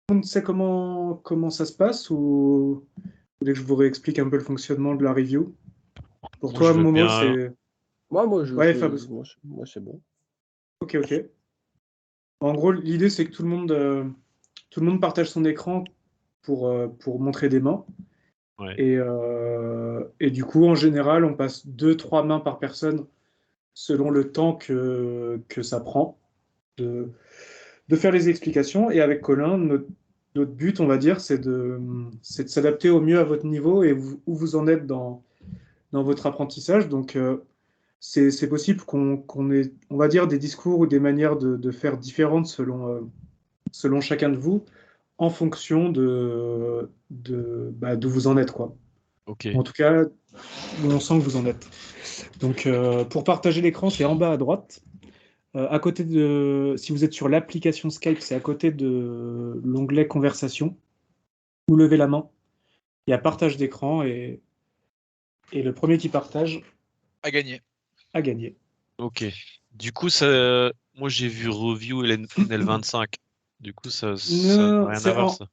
Tout le monde sait comment ça se passe ou vous voulez que je vous réexplique un peu le fonctionnement de la review? Pour Moi, je toi, veux Momo, bien. c'est... Moi, Ouais, Fab. moi, c'est bon. Ok, ok. En gros, l'idée, c'est que tout le monde partage son écran pour montrer des mains. Ouais. Et du coup, en général, on passe 2, 3 mains par personne selon le temps que ça prend de faire les explications. Et avec Colin, notre but, on va dire, c'est de s'adapter au mieux à votre niveau et où vous en êtes dans votre apprentissage. Donc, c'est possible qu'on ait, on va dire, des discours ou des manières de faire différentes selon chacun de vous, en fonction d'où vous en êtes, quoi. Ok. En tout cas, où on sent que vous en êtes. Donc, pour partager l'écran, c'est en bas à droite. À côté si vous êtes sur l'application Skype, c'est à côté de l'onglet Conversation. Vous levez la main. Il y a partage d'écran et le premier qui partage À gagner. a gagné. Ok. Du coup, moi j'ai vu review NL25. Du coup, ça n'a Non, rien à voir, ça.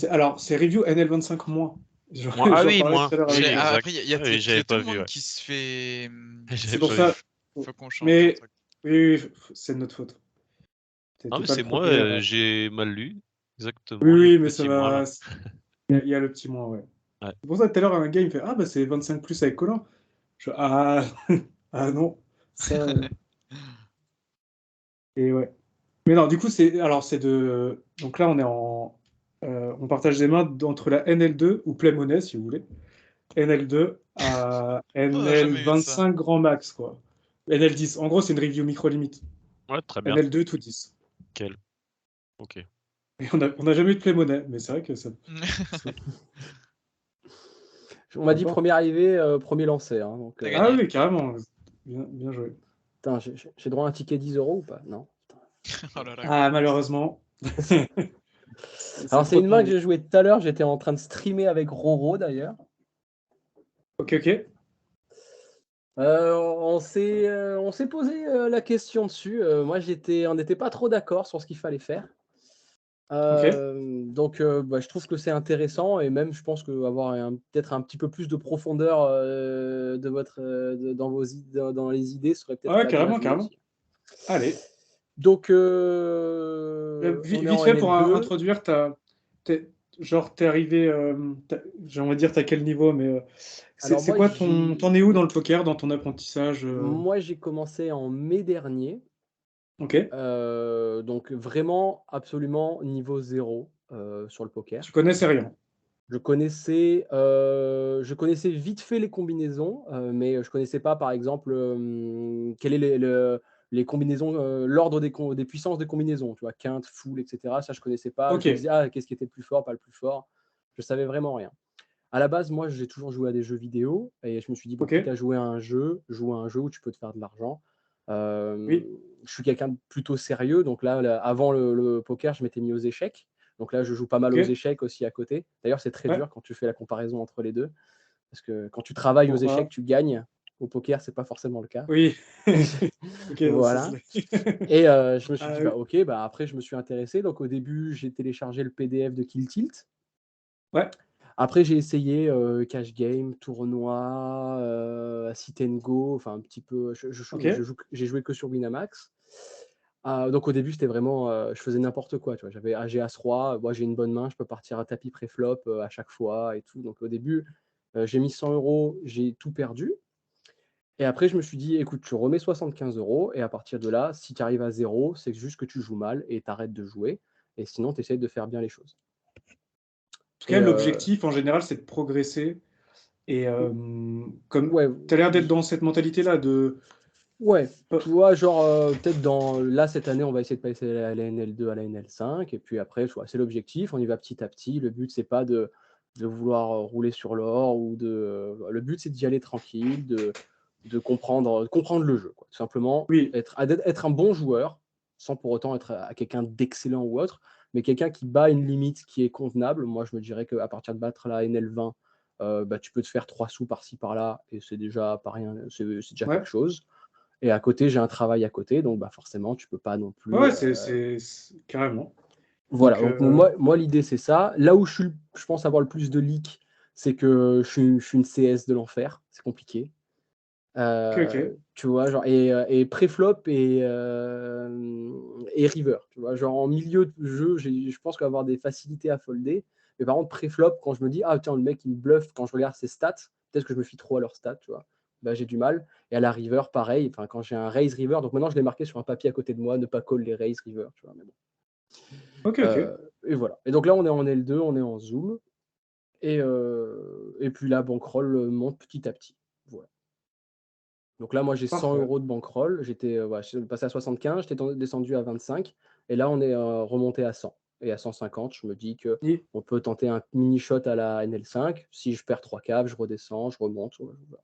alors, c'est review NL25 moins. Ah J'en oui, parlais moins. tout à l'heure Oui, avec Colin. exact. Après, il y a Oui, j'avais tout pas le vu, monde ouais. qui se fait. J'avais C'est pour pas ça. vu. Faut qu'on change un Mais truc. oui, c'est de notre faute. Non, T'es mais pas le c'est moi, premier. j'ai mal lu. Oui, Exactement, il y a le oui, mais ça petit moins là. va. Il y a le petit moins, ouais. Ouais. C'est pour ça que tout à l'heure, un gars, il me fait: Ah, bah c'est 25 plus avec Colin. Ah, ah non. Ça. Et ouais. Mais non, du coup, c'est de. Donc là, on partage des mains entre la NL2 ou Play Money, si vous voulez. NL2 à On n'a jamais eu de ça. NL25 grand max, quoi. NL10. En gros, c'est une review micro-limite. Ouais, très bien. NL2 tout 10. Quel. Ok. Et on a jamais eu de Play Money, mais c'est vrai que ça. On m'a dit D'accord. premier arrivé, premier lancé. Hein, donc, T'as Ah gagné. oui, carrément. Bien joué. putain, j'ai droit à un ticket 10 € ou pas? Non. Oh là là. Ah, malheureusement. Alors, c'est trop une main que demandé. j'ai jouée tout à l'heure. J'étais en train de streamer avec Roro d'ailleurs. Ok, ok. On s'est posé la question dessus. Moi, on n'était pas trop d'accord sur ce qu'il fallait faire. Ok. Donc, je trouve que c'est intéressant et même, je pense qu'avoir peut-être un petit peu plus de profondeur dans les idées serait peut-être Ouais, pas bien carrément, joué carrément. aussi. Allez. Donc, on est Vite en fait pour NL2. introduire t'es arrivé, j'ai envie de dire t'as quel niveau, mais Alors, c'est quoi t'en es où dans le poker, dans ton apprentissage moi, j'ai commencé en mai dernier. Ok. Donc, vraiment, absolument niveau 0 sur le poker. Tu connaissais rien. Je connaissais vite fait les combinaisons, mais je connaissais pas, par exemple, quel est les combinaisons, l'ordre des puissances des combinaisons, tu vois? Quinte, full, et cetera. Ça, je connaissais pas. Ok. Je me disais: «Ah, qu'est-ce qui était le plus fort, pas le plus fort?» Je savais vraiment rien. À la base, moi, j'ai toujours joué à des jeux vidéo et je me suis dit: «Bon, Ok. quitte à jouer à un jeu, joue à un jeu où tu peux te faire de l'argent». Hem, Oui. je suis quelqu'un de plutôt sérieux, donc là, avant le poker, je m'étais mis aux échecs. Donc là, je joue pas mal aux Ok. échecs aussi à côté. D'ailleurs, c'est très Ouais. dur quand tu fais la comparaison entre les 2, parce que quand tu travailles aux échecs, Pourquoi? tu gagnes. Au poker, c'est pas forcément le cas. Oui. Ok, non, ça se Voilà. Et je me suis Ah dit: «Bah, oui. OK». Bah, après, je me suis intéressé. Donc au début, j'ai téléchargé le PDF de Kill Tilt. Ouais. Après, j'ai essayé, Cash Game, Tournoi, Sit and Go, enfin un petit peu, Ok. j'ai joué que sur Winamax. Donc au début, c'était vraiment, je faisais n'importe quoi, tu vois? J'ai as roi, moi j'ai une bonne main, je peux partir à tapis préflop, à chaque fois et tout. Donc au début, j'ai mis 100 €, j'ai tout perdu et après je me suis dit: «Écoute, tu remets 75 € et à partir de là, si tu arrives à 0, c'est juste que tu joues mal et tu arrêtes de jouer et sinon tu essayes de faire bien les choses». En tout cas, Et l'objectif en général, c'est de progresser. Et comme ouais, tu as l'air d'être dans cette mentalité-là de. ouais, Pas- tu vois, genre, peut-être là, cette année, on va essayer de passer à la NL2, à la NL5 et puis après, tu vois, c'est l'objectif, on y va petit à petit. Le but, c'est pas de vouloir, rouler sur l'or ou le but, c'est d'y aller tranquille, de comprendre le jeu, quoi. Tout simplement, Oui, être un bon joueur, sans pour autant être, quelqu'un d'excellent ou autre, mais quelqu'un qui bat une limite qui est convenable. Moi, je me dirais qu'à partir de battre la NL20, tu peux te faire 3 sous par-ci par-là et c'est déjà pas rien, c'est déjà quelque ouais. chose. Et à côté, j'ai un travail à côté, donc forcément, tu peux pas non plus. Ouais, c'est carrément. Voilà, Donc, donc moi l'idée c'est ça. Là où je pense avoir le plus de leaks, c'est que je suis une CS de l'enfer, c'est compliqué. ok. Tu vois, genre, et pré-flop et river, tu vois, genre en milieu de jeu, je pense qu'il va avoir des facilités à folder, mais par contre pré-flop, quand je me dis, ah tiens, le mec il me bluffe, quand je regarde ses stats, peut-être que je me fie trop à leurs stats, tu vois, bah, j'ai du mal. Et à la river, pareil, enfin, quand j'ai un raise river, donc maintenant je l'ai marqué sur un papier à côté de moi, ne pas call les raise river, tu vois, mais bon. Ok, ok. Et voilà. Et donc là, on est en L2, on est en zoom, et puis la bankroll monte petit à petit. Voilà. Donc là, moi, j'ai 100 Parfait. € de bankroll. Je suis passé à 75, j'étais descendu à 25. Et là, on est remonté à 100. Et à 150, je me dis que Et on peut tenter un mini shot à la NL5. Si je perds 3 caves, je redescends, je remonte. Voilà.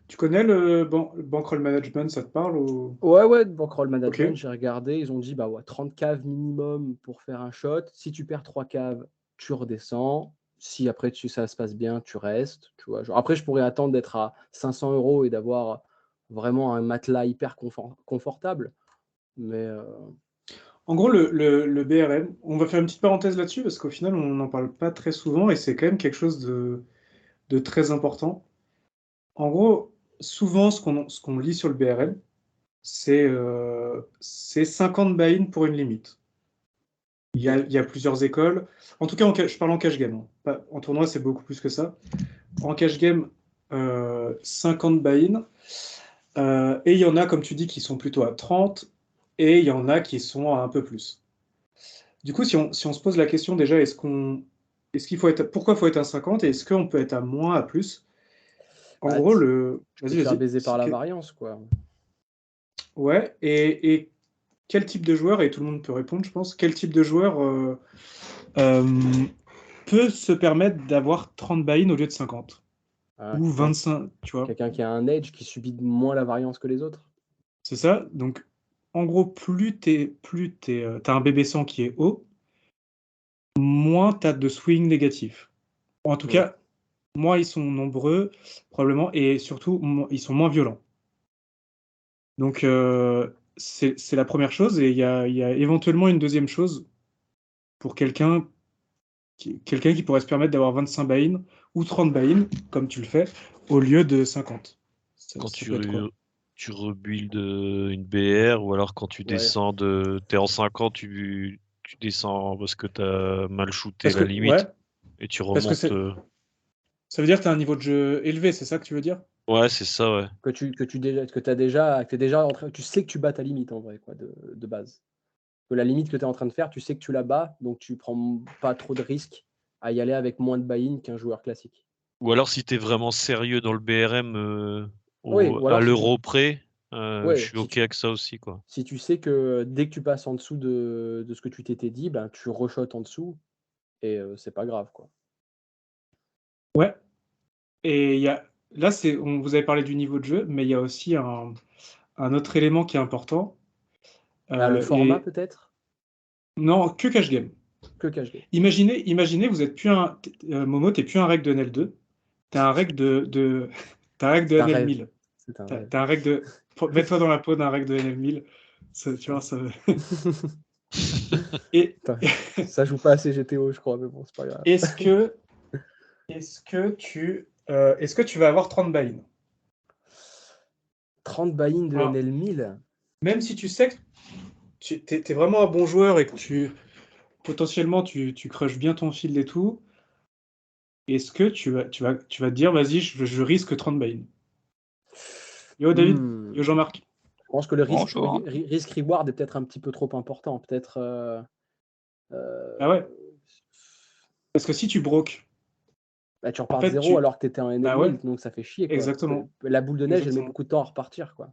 tu connais le bankroll management, ça te parle ou... Ouais, bankroll Ok. management, j'ai regardé. Ils ont dit bah ouais, 30 caves minimum pour faire un shot. Si tu perds 3 caves, tu redescends. Si après ça se passe bien, tu restes. Tu vois, genre, après, je pourrais attendre d'être à 500 € et d'avoir vraiment un matelas hyper confortable. Mais En gros, le BRM, on va faire une petite parenthèse là-dessus parce qu'au final, on n'en parle pas très souvent et c'est quand même quelque chose de très important. En gros, souvent, ce qu'on lit sur le BRM, c'est 50 buy-in pour une limite. Il y a plusieurs écoles. En tout cas, je parle en cash game, hein. En tournoi, c'est beaucoup plus que ça. En cash game, 50 buy-in. Et il y en a, comme tu dis, qui sont plutôt à 30 et il y en a qui sont à un peu plus. Du coup, si on se pose la question déjà, pourquoi faut être à 50 et est-ce qu'on peut être à moins, à plus? En bah, gros, tu peux vas-y, te faire vas-y. baiser par la variance, quoi. Ouais, et quel type de joueur, et tout le monde peut répondre, je pense, quel type de joueur euh, peut se permettre d'avoir 30 buy-in au lieu de 50? Hein, Ou 25, tu vois? quelqu'un qui a un edge qui subit moins la variance que les autres. C'est ça. Donc, en gros, t'as un BB100 qui est haut, moins t'as de swing négatifs. En tout Mm. cas, moins ils sont nombreux, probablement, et surtout, ils sont moins violents. Donc, c'est la première chose, et il y a éventuellement une deuxième chose pour quelqu'un qui pourrait se permettre d'avoir 25 buy-in ou 30 buy-in, comme tu le fais, au lieu de 50. Quand Ça peut être quoi? tu rebuilds une BR ou alors quand tu Ouais. descends t'es en 50, tu descends parce que t'as mal shooté Parce la que, ouais, limite et tu parce que remontes. ça veut dire que tu as un niveau de jeu élevé, c'est ça que tu veux dire? Ouais, c'est ça, ouais. Que t'es déjà en train, tu sais que tu bats ta limite en vrai, quoi, de base. Que la limite que tu es en train de faire, tu sais que tu la bats, donc tu prends pas trop de risques à y aller avec moins de buy-in qu'un joueur classique. Ou alors si t'es vraiment sérieux dans le BRM Oui, ou à alors l'euro près, je ouais, suis OK avec ça aussi, quoi. si tu sais que dès que tu passes en dessous de ce que tu t'étais dit, ben, tu reshottes en dessous et c'est pas grave, quoi. Ouais. Et là, vous avez parlé du niveau de jeu, mais il y a aussi un autre élément qui est important. Ah, le format Et peut-être? non, que cash game. Que cash game. Imaginez, vous êtes plus Momo, t'es plus un règle de NL2, t'as un règle t'as un règle de C'est un rêve. NL1000. C'est un rêve. T'as un règle mets-toi dans la peau d'un règle de NL1000. Tu vois, Et Putain, ça joue pas assez GTO, je crois, mais bon, c'est pas grave. est-ce que, est-ce que tu vas avoir 30 buy-in? 30 buy-in de Alors, NL 1000. même si tu sais que t'es vraiment un bon joueur et que potentiellement tu crushes bien ton field et tout, est-ce que tu vas te dire, vas-y, je risque 30 buy-in? Yo David, Hmm. yo Jean-Marc. Je pense que le Bonjour. risque-reward est peut-être un petit peu trop important. Peut-être. Ah ouais, parce que si tu broques, Bah, tu en repars de fait, zéro alors que tu étais en bah ouais, NL1000, donc ça fait chier, quoi. Parce que exactement, la boule de neige, elle met exactement. beaucoup de temps à repartir, quoi.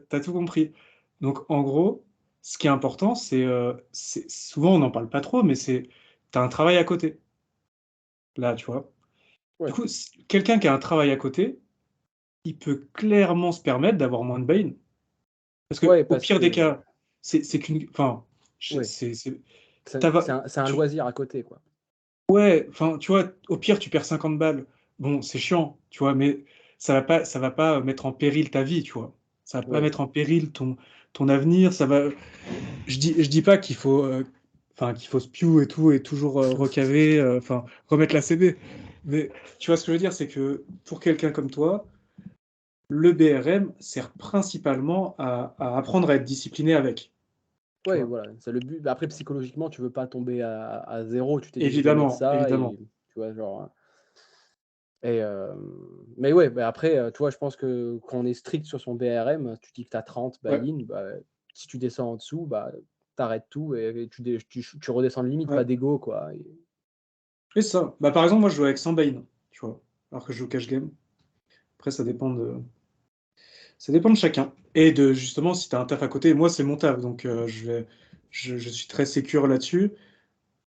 T'as tout compris. Donc, en gros, ce qui est important, souvent on n'en parle pas trop, mais t'as un travail à côté. Là, tu vois. Du Ouais, coup, quelqu'un qui a un travail à côté, il peut clairement se permettre d'avoir moins de buy-in. Parce que ouais, au parce pire des que cas, c'est qu'une. Enfin, ouais, c'est. c'est un tu- loisir à côté, quoi. Ouais, enfin, tu vois, au pire, tu perds 50 balles. Bon, c'est chiant, tu vois, mais ça va pas mettre en péril ta vie, tu vois. Ça va pas Oui, mettre en péril ton avenir. Je dis pas qu'il faut. enfin, qu'il faut spew et tout, et toujours recaver, enfin, remettre la CB. Mais tu vois ce que je veux dire, c'est que pour quelqu'un comme toi, le BRM sert principalement à apprendre à être discipliné avec. Tu Ouais, vois. voilà, c'est le but. Bah, après, psychologiquement, tu veux pas tomber à 0, tu t'es dit: «Je vais mettre Évidemment, ça» évidemment. et tu vois, genre, et mais ouais, bah, après, tu vois, je pense que quand on est strict sur son BRM, tu dis que tu as 30 Ouais, buy-in, bah, si tu descends en dessous, bah, tu arrêtes tout et tu redescends de limite, pas ouais. d'ego, quoi, et Et ça. Bah, par exemple, moi, je joue avec 100 buy-in, tu vois, alors que je joue cash game. Après, ça dépend de chacun. Et de, justement, si tu as un taf à côté, moi, c'est mon taf, donc je suis très sécure là-dessus.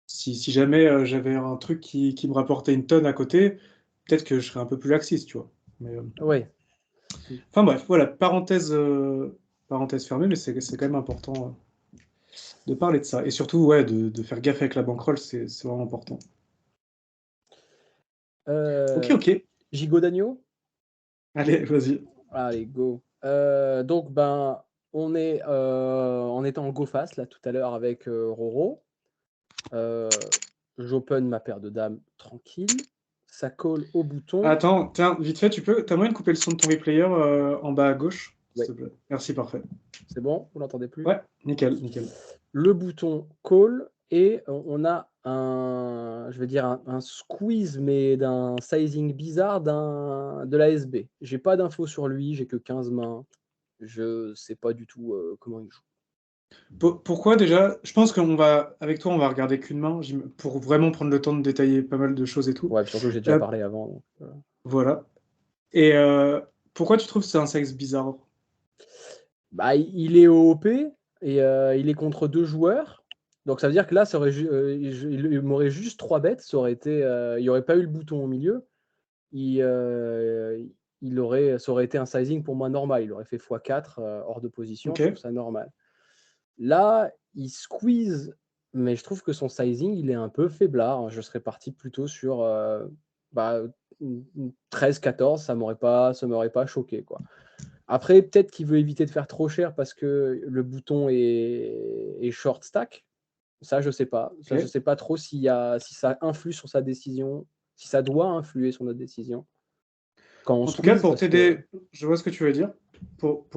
Si jamais j'avais un truc qui me rapportait une tonne à côté, peut-être que je serais un peu plus laxiste, tu vois. Mais, ouais. enfin bref, voilà, parenthèse fermée, mais c'est quand même important de parler de ça. Et surtout, ouais, de faire gaffe avec la bankroll, c'est vraiment important. Ok, Heu, ok. Gigot d'agneau? Allez, vas-y. Allez, go. Donc ben, on était en go fast là tout à l'heure avec, Roro. J'open ma paire de dames tranquille, ça colle au bouton. Attends, tiens, vite fait, t'as moyen de couper le son de ton replayer en bas à gauche, s'il Ouais, te plaît. Merci, parfait. c'est bon? Vous l'entendez plus? Ouais, nickel, nickel. Le bouton call et on a je vais dire un squeeze, mais d'un sizing bizarre de l'ASB. J'ai pas d'infos sur lui, j'ai que 15 mains. Je sais pas du tout, comment il joue. Pourquoi déjà? Je pense avec toi, on va regarder qu'une main, pour vraiment prendre le temps de détailler pas mal de choses et tout. Ouais, puis surtout j'ai déjà Euh, parlé avant, donc voilà. Et pourquoi tu trouves que c'est un sexe bizarre? bah, il est OP et il est contre 2 joueurs. Donc ça veut dire que là, ça aurait il m'aurait juste 3 bêtes, ça aurait été, il y aurait pas eu le bouton au milieu. Il, ça aurait été un sizing pour moi normal. Il aurait fait x4 hors de position, Ok. je trouve ça normal. Là, il squeeze, mais je trouve que son sizing, il est un peu faiblard. Je serais parti plutôt sur bah, 13-14, ça m'aurait pas choqué, quoi. Après, peut-être qu'il veut éviter de faire trop cher parce que le bouton est short stack. Ça, je sais pas. Ça, je Ok. sais pas trop si ça influe sur sa décision, si ça doit influer sur notre décision quand on En tout cas, squeeze, pour parce que t'aider, je vois ce que tu veux dire. Pour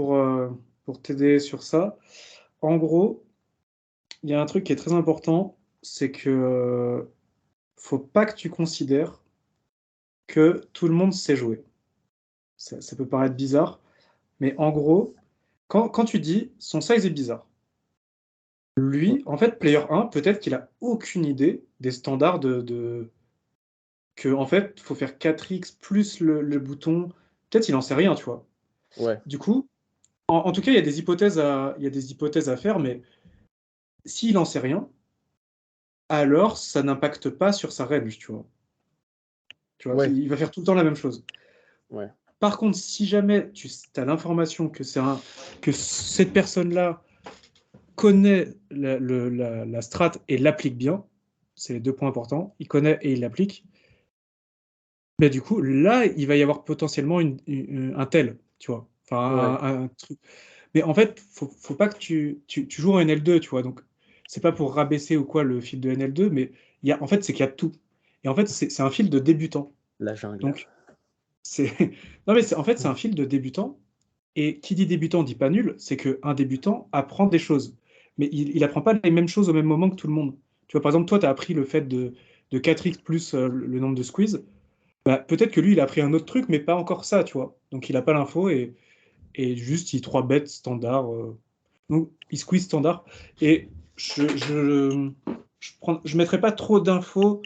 t'aider sur ça, en gros, il y a un truc qui est très important, c'est que faut pas que tu considères que tout le monde sait jouer. Ça peut paraître bizarre, mais en gros, quand tu dis son size est bizarre, lui, en fait, player 1, peut-être qu'il a aucune idée des standards que, en fait, faut faire 4x plus le bouton. Peut-être il en sait rien, tu vois. ouais, Du coup, en tout cas, il y a des hypothèses à faire, mais s'il en sait rien, alors ça n'impacte pas sur sa range, tu vois. Tu vois, ouais, il va faire tout le temps la même chose. ouais, Par contre, si jamais tu as l'information que cette personne-là connaît la strat et l'applique bien, c'est les deux points importants, il connaît et il l'applique, ben du coup, là, il va y avoir potentiellement un tel, tu vois. Enfin, ouais, un truc. Mais en fait, faut pas que tu joues en NL2, tu vois. Donc, c'est pas pour rabaisser ou quoi le fil de NL2, mais en fait, c'est qu'il y a tout. Et en fait, c'est un fil de débutant. la jungle. Donc, c'est. Non, mais en fait, c'est un fil de débutant. Et qui dit débutant dit pas nul, c'est qu'un débutant apprend des choses. Mais il apprend pas les mêmes choses au même moment que tout le monde. Tu vois, par exemple, toi, tu as appris le fait de 4x plus le nombre de squeeze. Bah, peut-être que lui, il a appris un autre truc, mais pas encore ça, tu vois. Donc, il a pas l'info et juste, il 3 bêtes standard. Donc, il squeeze standard. Et je mettrai pas trop d'infos,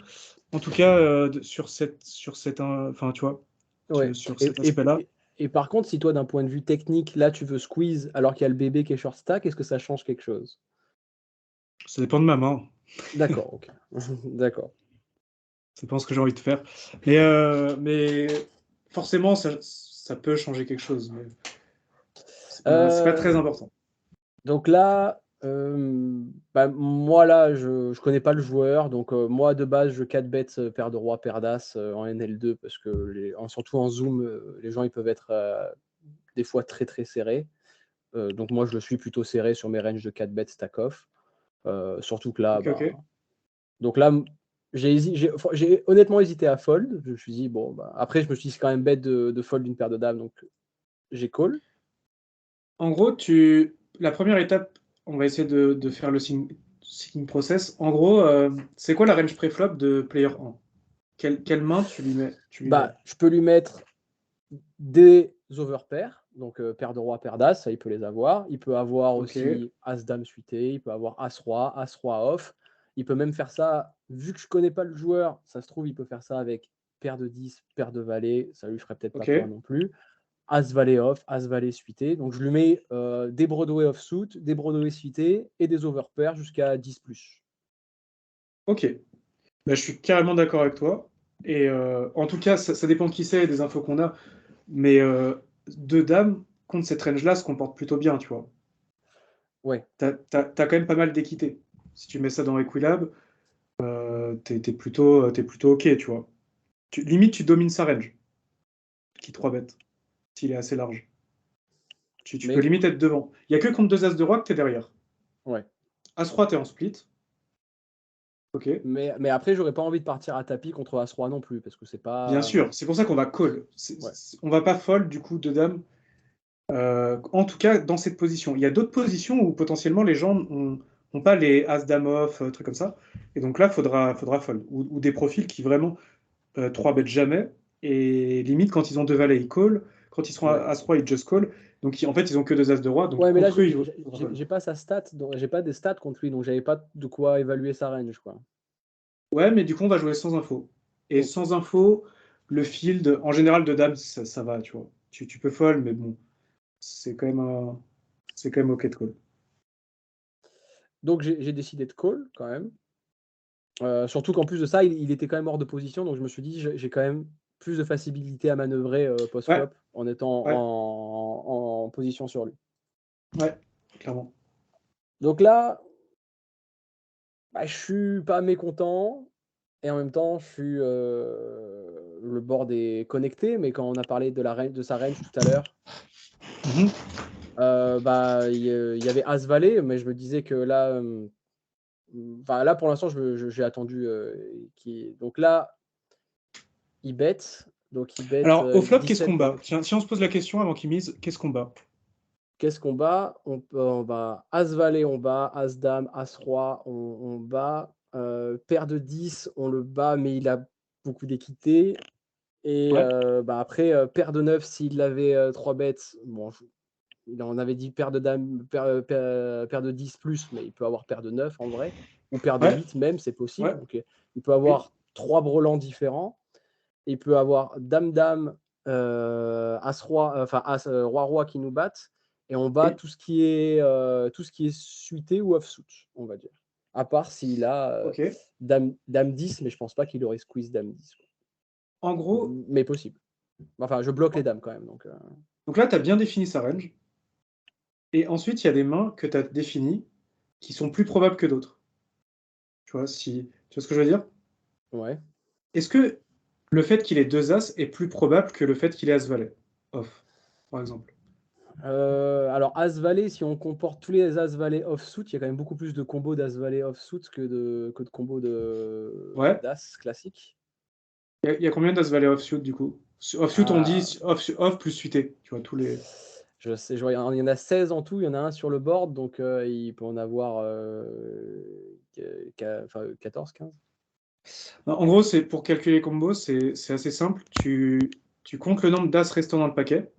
en tout cas, enfin, tu vois, Ouais. sur Et, cet et, aspect-là. et, et par contre, si toi, d'un point de vue technique, là, tu veux squeeze alors qu'il y a le bébé qui est short stack, est-ce que ça change quelque chose? Ça dépend de ma main. D'accord, ok. D'accord. Ça dépend ce que j'ai envie de faire. Mais forcément, ça peut changer quelque chose. Mais c'est pas très Euh, important. donc là, bah, moi, là, je connais pas le joueur. Donc, moi, de base, je 4 bêtes paire de roi, paire d'as en NL2 parce que, surtout en zoom, les gens, ils peuvent être des fois très, très serrés. Donc, moi, je le suis plutôt serré sur mes ranges de 4 bêtes stack off. Surtout que là, Ok. donc là, j'ai honnêtement hésité à fold. Je me suis dit, bon, après, je me suis dit, c'est quand même bête de fold une paire de dames, donc j'ai call. En gros, la première étape, on va essayer de faire le signing process. En gros, c'est quoi la range préflop de player 1? Quelle main tu lui mets? Je peux lui mettre des overpairs, donc paire de roi, paire d'as, ça il peut les avoir. Il peut avoir Ok. aussi as-dame suité, il peut avoir as-roi off. Il peut même faire ça, vu que je connais pas le joueur, ça se trouve, il peut faire ça avec paire de 10, paire de valet, ça lui ferait peut-être pas Ok. peur non plus. As-valet off, as-valet suité. Donc je lui mets des Broadway off-suit, des Broadway suité et des overpairs jusqu'à 10+. Ok. Bah, je suis carrément d'accord avec toi. Et en tout cas, ça dépend qui c'est et des infos qu'on a. Mais deux dames contre cette range-là se comporte plutôt bien, tu vois. Ouais. T'as quand même pas mal d'équité. Si tu mets ça dans Equilab, t'es plutôt ok, tu vois. Limite, tu domines sa range, qui 3 bêtes, s'il est assez large. Tu peux Mais limite être devant. Il n'y a que contre deux As de roi que t'es derrière. ouais. As-roi, t'es en split. Ok. Mais après, j'aurais pas envie de partir à tapis contre As-Roi non plus, parce que c'est Bien pas. sûr, c'est pour ça qu'on va call. Ouais. On va pas fold, du coup, deux dames. En tout cas, dans cette position. Il y a d'autres positions où potentiellement les gens n'ont pas les As dame off, trucs comme ça. Et donc là, faudra fold. Ou des profils qui vraiment 3 bêtent jamais. Et limite, quand ils ont deux valets, ils call. Quand ils seront Ouais. As-roi, ils just call. Donc en fait, ils ont que deux As de roi. Donc Ouais, mais là, contre eux, ils vont fold. j'ai pas sa stat, j'ai pas des stats contre lui, donc j'avais pas de quoi évaluer sa range, quoi. Ouais, mais du coup, on va jouer sans info. Et Ok. sans info, le field, en général, de dames, ça va, tu vois. Tu peux fold, mais bon, c'est quand même ok de call. Donc j'ai décidé de call quand même. Surtout qu'en plus de ça, il était quand même hors de position, donc je me suis dit, j'ai quand même plus de facilité à manœuvrer Ouais, post-flop en étant ouais, en position sur lui. ouais, clairement. Donc là, je suis pas mécontent. Et en même temps, le board est connecté, mais quand on a parlé de sa range tout à l'heure, Mhm. il y avait As-Valet, mais je me disais que là, là pour l'instant, j'ai attendu. Donc là, il bet. Donc il bet Alors, au flop, qu'est-ce 17. qu'on bat? Donc Tiens, si on se pose la question avant qu'il mise, qu'est-ce qu'on bat? qu'est-ce qu'on bat? On bat As-Valet, on bat As-Dame, As-Roi, on bat. Paire de 10, on le bat, mais il a beaucoup d'équité. Et Ouais, après, paire de 9, s'il avait 3 bêtes, bon, on avait dit paire de dames, paire de 10 plus, mais il peut avoir paire de 9 en vrai, ou paire de ouais, 8 même, c'est possible. ouais, Donc, il peut oui, avoir 3 brelans différents. Il peut avoir dame-dame, as-roi, enfin roi-roi qui nous battent. Et on bat oui. tout ce qui est suité ou off-suit, on va dire. À part s'il a Ok. dame 10, mais je pense pas qu'il aurait squeeze dame 10, quoi. En gros, Mais possible. Enfin, je bloque les dames quand même. Donc, donc là, tu as bien défini sa range. Et ensuite, il y a des mains que tu as définies qui sont plus probables que d'autres. Tu vois ce que je veux dire? ouais. Est-ce que le fait qu'il ait deux As est plus probable que le fait qu'il ait As-Valet off, par exemple? Alors, As-Valet, si on comporte tous les As-Valet off-suit, il y a quand même beaucoup plus de combos d'As-Valet off-suit que de combos Ouais. d'As classique. Il y a combien d'As-Valet off-suit, du coup? Off-suit, on Ah, dit off plus suité. Tu vois, tous les... je sais, il y en a 16 en tout, il y en a un sur le board, donc il peut en avoir 14, 15. En gros, c'est pour calculer les combos, c'est assez simple. Tu comptes le nombre d'As restant dans le paquet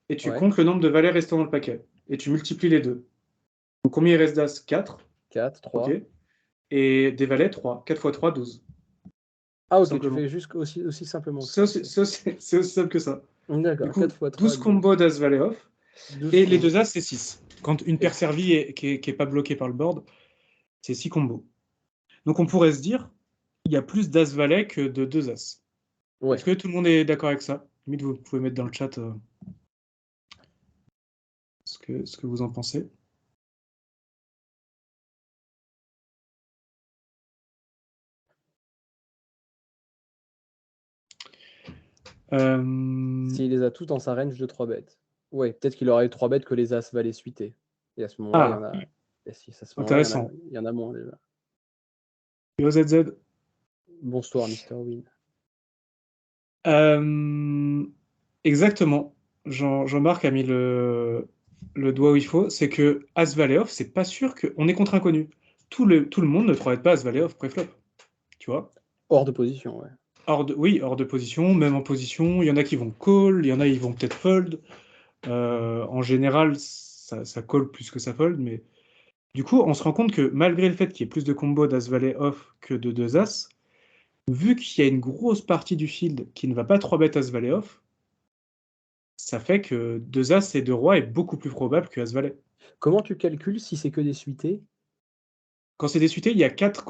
et tu Ouais, comptes le nombre de valets restant dans le paquet. Et tu multiplies les deux. Donc combien il reste d'As? 4. 4, Ok. 3. Et des valets, 3. 4 fois 3, 12. Ah, Tout ok, tu simplement. fais juste aussi simplement que C'est ça. aussi, Ok. c'est aussi simple que ça. Du D'accord, coup, 4 fois 3, 12 12. combos d'As-Valet off. 12 Et les combos. deux As, c'est 6. Quand une paire servie et qui est pas bloquée par le board, c'est 6 combos. Donc on pourrait se dire, il y a plus d'As-Valet que de deux As. Est-ce Ouais. que tout le monde est d'accord avec ça? Limite, vous pouvez mettre dans le chat ce que vous en pensez. S'il les a toutes dans sa range de 3 bêtes. Ouais, peut-être qu'il aurait eu 3 bêtes que les As-Valet suités. Et à ce moment-là, il y en Ah, a. Et si ça se moment Intéressant. il y en a moins déjà. YoZZ. Bonsoir, Mr. Win. Exactement. Jean-Marc a mis le doigt où il faut. C'est que As Valet off, c'est pas sûr qu'on est contre inconnu. Tout le monde ne travaille pas As Valet off préflop. Tu vois? Hors de position, ouais. Oui, hors de position, même en position. Il y en a qui vont call, il y en a qui vont peut-être fold. En général, ça call plus que ça fold, mais du coup, on se rend compte que malgré le fait qu'il y ait plus de combos d'As Valet off que de 2 As, vu qu'il y a une grosse partie du field qui ne va pas 3 bet As Valet off, ça fait que 2 As et 2 Rois est beaucoup plus probable que As Valet. Comment tu calcules si c'est que des suités? Quand c'est des suités, il y a 4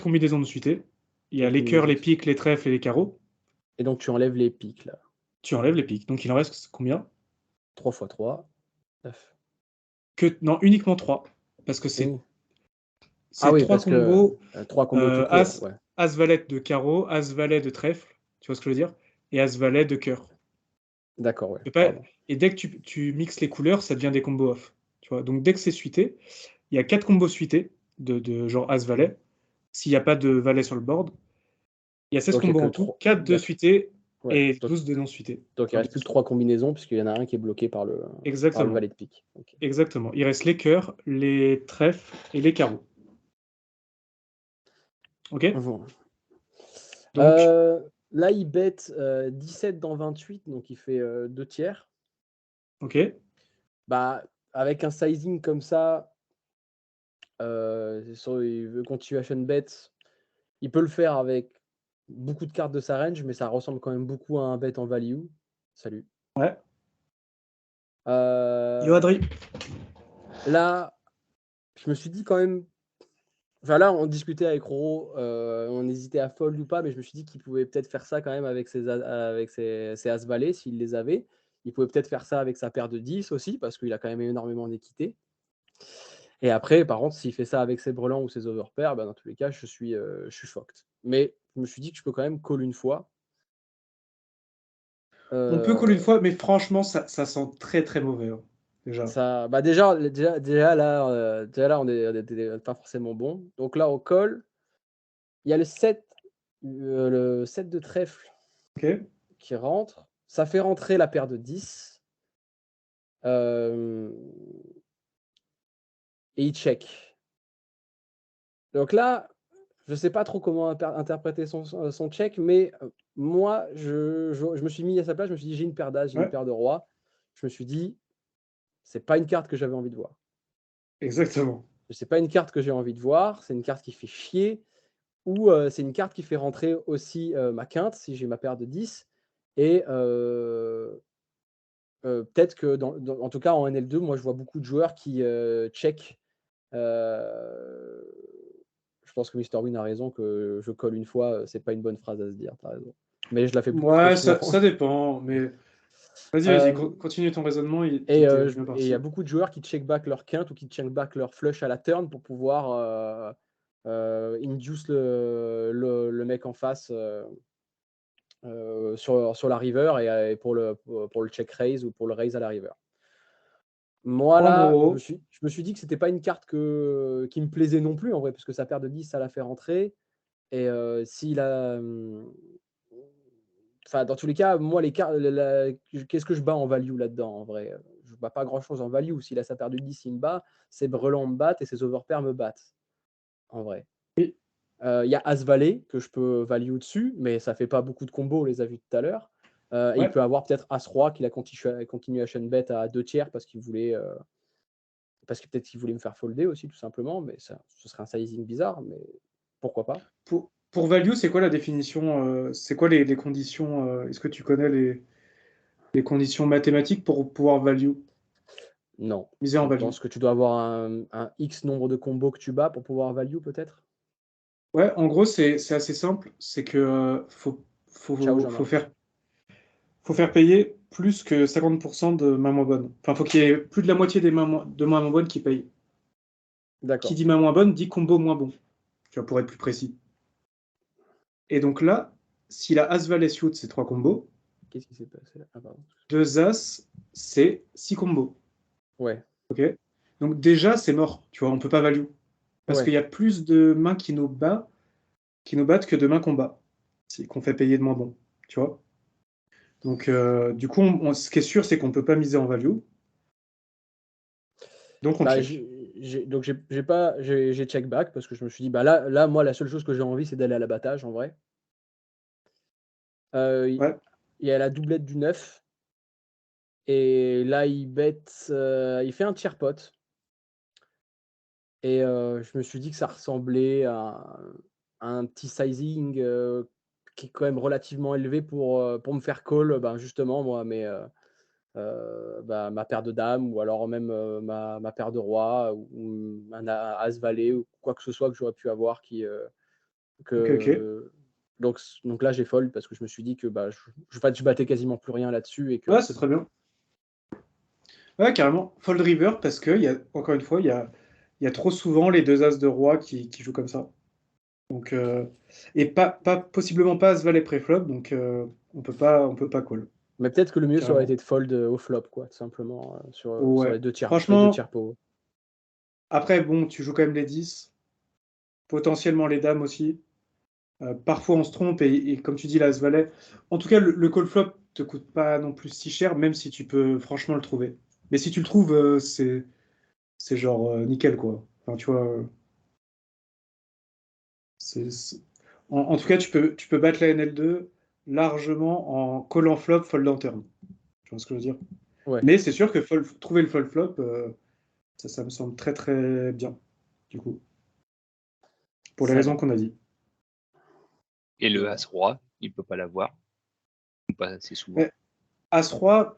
combinaisons de suités. Il y a les cœurs, les piques, les trèfles et les carreaux. Et donc tu enlèves les piques là. Tu enlèves les piques. Donc il en reste combien? 3 x 3, 9. Non, uniquement 3. Parce que c'est Ah oui, 3 parce combos. que 3 combos tout court, As, ouais. As Valet de carreau, As Valet de trèfle, tu vois ce que je veux dire? Et As Valet de cœur. D'accord, ouais. Et dès que tu mixes les couleurs, ça devient des combos off. Tu vois? Donc dès que c'est suité, il y a 4 combos suités de genre As Valet. S'il n'y a pas de Valet sur le board, il y a 16 Donc, il y a combos que en tout, 3. 4 de suités Ouais, et donc 12 de non suités. il ne reste plus que 3 combinaisons, puisqu'il y en a un qui est bloqué par le Exactement. valet de pique. Okay. Exactement. Il reste les cœurs, les trèfles et les carreaux. Ok? Bon. Donc, là, il bet 17 dans 28, donc il fait 2 tiers. ok. Bah, avec un sizing comme ça, il veut continuation bet. Il peut le faire avec beaucoup de cartes de sa range, mais ça ressemble quand même beaucoup à un bet en value. Salut. Ouais. Yo, Adri. Là, je me suis dit quand même. Enfin, là, on discutait avec Roro, on hésitait à fold ou pas, mais je me suis dit qu'il pouvait peut-être faire ça quand même avec ses As-Valets, s'il les avait. Il pouvait peut-être faire ça avec sa paire de 10 aussi, parce qu'il a quand même énormément d'équité. Et après, par contre, s'il fait ça avec ses brelans ou ses overpairs, bah, dans tous les cas, je suis fucked. Mais je me suis dit que je peux quand même call une fois. On peut call une fois, mais franchement, ça sent très très mauvais. Hein, déjà. Ça, bah déjà là, on n'était pas forcément bon. Donc là, on call. Il y a le 7 de trèfle qui rentre. Ça fait rentrer la paire de 10. Et il check. Donc là, je ne sais pas trop comment interpréter son check, mais moi, je me suis mis à sa place. Je me suis dit, j'ai une paire d'as, j'ai une paire de rois. Je me suis dit, c'est pas une carte que j'avais envie de voir. Exactement. C'est pas une carte que j'ai envie de voir. C'est une carte qui fait chier. Ou c'est une carte qui fait rentrer aussi ma quinte, si j'ai ma paire de 10. Et peut-être que, en tout cas en NL2, moi je vois beaucoup de joueurs qui check. Je pense que Mr. Win a raison que je colle une fois, c'est pas une bonne phrase à se dire, t'as raison. Mais je la fais beaucoup trop souvent. Ça dépend, mais vas-y, continue ton raisonnement. Et il y a beaucoup de joueurs qui check back leur quinte ou qui check back leur flush à la turn pour pouvoir induce le mec en face sur la river et pour le check raise ou pour le raise à la river. Moi, là, je me suis dit que c'était pas une carte qui me plaisait non plus, en vrai, parce que sa paire de 10, ça l'a fait rentrer. Et s'il a. Enfin, dans tous les cas, moi, les cartes. Qu'est-ce que je bats en value là-dedans, en vrai? Je bats pas grand-chose en value. S'il a sa paire de 10, il me bat. Ses brelans me battent et ses overpairs me battent. En vrai. Il y a As-Valet que je peux value dessus, mais ça fait pas beaucoup de combos, on les a vus tout à l'heure. Il peut avoir peut-être As-Roi qu'il a continuation bet à 2 tiers parce qu'il voulait. Parce que peut-être qu'il voulait me faire folder aussi, tout simplement, mais ce serait un sizing bizarre, mais pourquoi pas. Pour value, c'est quoi la définition c'est quoi les conditions est-ce que tu connais les conditions mathématiques pour pouvoir value? Non. Miser en value. Je pense que tu dois avoir un X nombre de combos que tu bats pour pouvoir value, peut-être. Ouais, en gros, c'est assez simple. C'est que faut faire payer plus que 50% de main moins bonne. Enfin, faut qu'il y ait plus de la moitié des mains moins bonnes qui payent. D'accord. Qui dit main moins bonne dit combo moins bon. Tu vois, pour être plus précis. Et donc là, s'il a As-Valet suit, c'est 3 combos. Qu'est-ce qui s'est passé là? 2 As, c'est 6 combos. Ouais. Ok. Donc déjà, c'est mort, tu vois, on peut pas value. Parce Ouais. qu'il y a plus de mains qui nous battent que de mains qu'on bat. Qu'on fait payer de moins bon, tu vois. Donc, du coup, ce qui est sûr, c'est qu'on peut pas miser en value. Donc, on Bah, check. donc j'ai check back parce que je me suis dit, bah là, moi, la seule chose que j'ai envie, c'est d'aller à l'abattage en vrai. Il Ouais. y a la doublette du 9. Et là, il fait un tiers pot. Et je me suis dit que ça ressemblait à un petit sizing qui est quand même relativement élevé pour me faire call, ben, justement, moi, ma paire de dames ou alors même ma paire de rois ou un as-valet ou quoi que ce soit que j'aurais pu avoir Ok. donc là, j'ai fold parce que je me suis dit que bah, je battais quasiment plus rien là-dessus et Ouais, que c'est très bien. Ouais, carrément. Fold river parce que, encore une fois, il y a trop souvent les deux as de roi qui jouent comme ça. Donc, et possiblement pas as-valet pré-flop, donc on peut pas call. mais peut-être que le mieux ça aurait Carrément. été de fold au flop, quoi, tout simplement, sur Ouais. les deux Franchement, tiers pot. après, bon, tu joues quand même les 10, potentiellement les dames aussi. Parfois, on se trompe et comme tu dis, l'as-valet. En tout cas, le call flop te coûte pas non plus si cher, même si tu peux franchement le trouver. Mais si tu le trouves, c'est genre nickel, quoi. Enfin, tu vois, c'est- en tout cas, tu peux battre la NL2 largement en call en flop, fold en turn. Tu vois ce que je veux dire? Ouais. Mais c'est sûr que trouver le fold flop, ça me semble très très bien, du coup, pour les Ça, raisons qu'on a dit. Et le voilà. As-Roi, il peut pas l'avoir. Ou pas assez souvent. Mais As-Roi,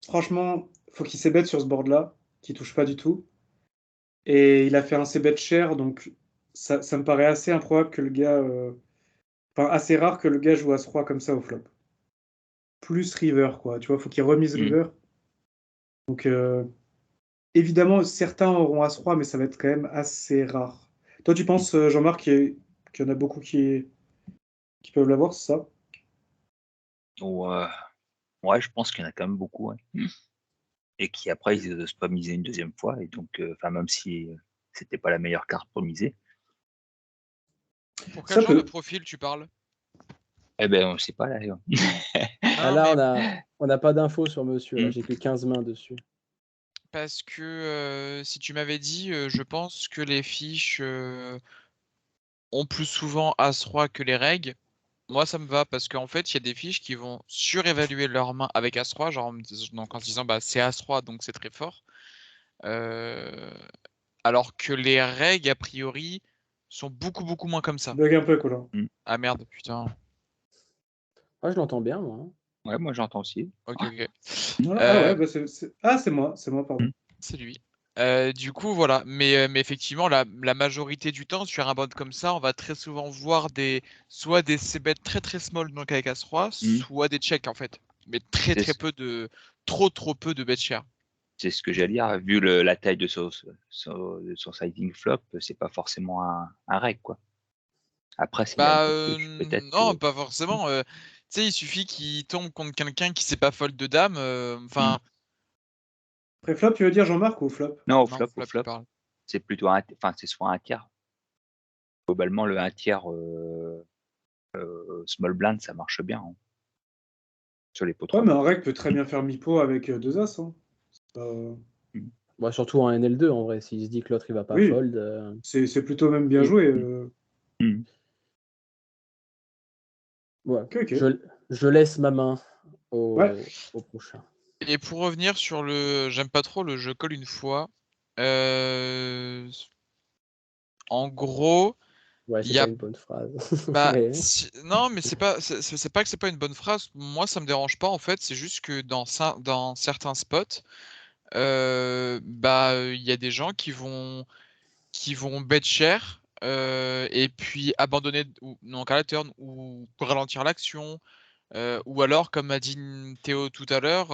franchement, faut qu'il s'ébête sur ce board-là, qu'il touche pas du tout. Et il a fait un c-bet cher, donc ça me paraît assez improbable que le gars. Enfin, assez rare que le gars joue As-Roi comme ça au flop. Plus River, quoi. Tu vois, faut qu'il remise Mm. River. Donc, évidemment, certains auront As-Roi, mais ça va être quand même assez rare. Toi, tu penses, Jean-Marc, qu'il y en a beaucoup qui peuvent l'avoir, c'est ça? Ouais, je pense qu'il y en a quand même beaucoup. Ouais. Et qui après, ils n'osent pas miser une deuxième fois. Et donc, même si c'était pas la meilleure carte pour miser. Pour quel Ça genre de peut. profil tu parles? Eh ben, on sait pas là. Ah Non, là, mais on n'a pas d'infos sur monsieur, là. Mm. J'ai que 15 mains dessus. parce que si tu m'avais dit, je pense que les fiches ont plus souvent As-Roi que les règles. Moi, ça me va parce qu'en fait, il y a des fiches qui vont surévaluer leur main avec As-Roi, genre donc en se disant bah, c'est As-Roi, donc c'est très fort. Alors que les règles, a priori, sont beaucoup moins comme ça. Bug un peu, Colin. Ah merde, putain. Ah, je l'entends bien, moi. Hein. Ouais, moi j'entends aussi. Ok. Voilà. Ah ouais, bah c'est moi, pardon. Mm. C'est lui. Du coup, voilà. Mais effectivement, la majorité du temps, sur un board comme ça, on va très souvent voir soit des c-bet très small, donc avec As-Roi, Mm. soit des checks en fait. Mais C'est très peu trop peu de bet share. C'est ce que j'allais dire. Vu la taille de son sizing flop, c'est pas forcément un reg, quoi. Après, s'il a Bah beaucoup de touches, peut-être non, que. pas forcément. Tu sais, il suffit qu'il tombe contre quelqu'un qui sait pas fold de dame. Mm. Enfin, Pré-flop, tu veux dire Jean-Marc ou flop? Non, non, au flop, il flop, parle. c'est plutôt enfin, c'est soit un tiers. Globalement, le un tiers small blind, ça marche bien hein, sur les pots Ouais, 3. mais un reg peut très bien faire mi-pot avec deux as. Hein. Bah, surtout en NL2, en vrai. S'il se dit que l'autre, il va pas Oui, fold. c'est plutôt même bien Et- joué. Mm. Ouais. Ok. Je laisse ma main Ouais. au prochain. Et pour revenir sur j'aime pas trop le jeu colle une fois. En gros, Ouais, il c'est y pas a une bonne phrase. bah Mais non, mais c'est pas que c'est pas une bonne phrase. Moi, ça me dérange pas en fait. C'est juste que dans certains spots, il y a des gens qui vont bet cher et puis abandonner ou donc à la turn ou ralentir l'action. Ou alors, comme a dit Théo tout à l'heure,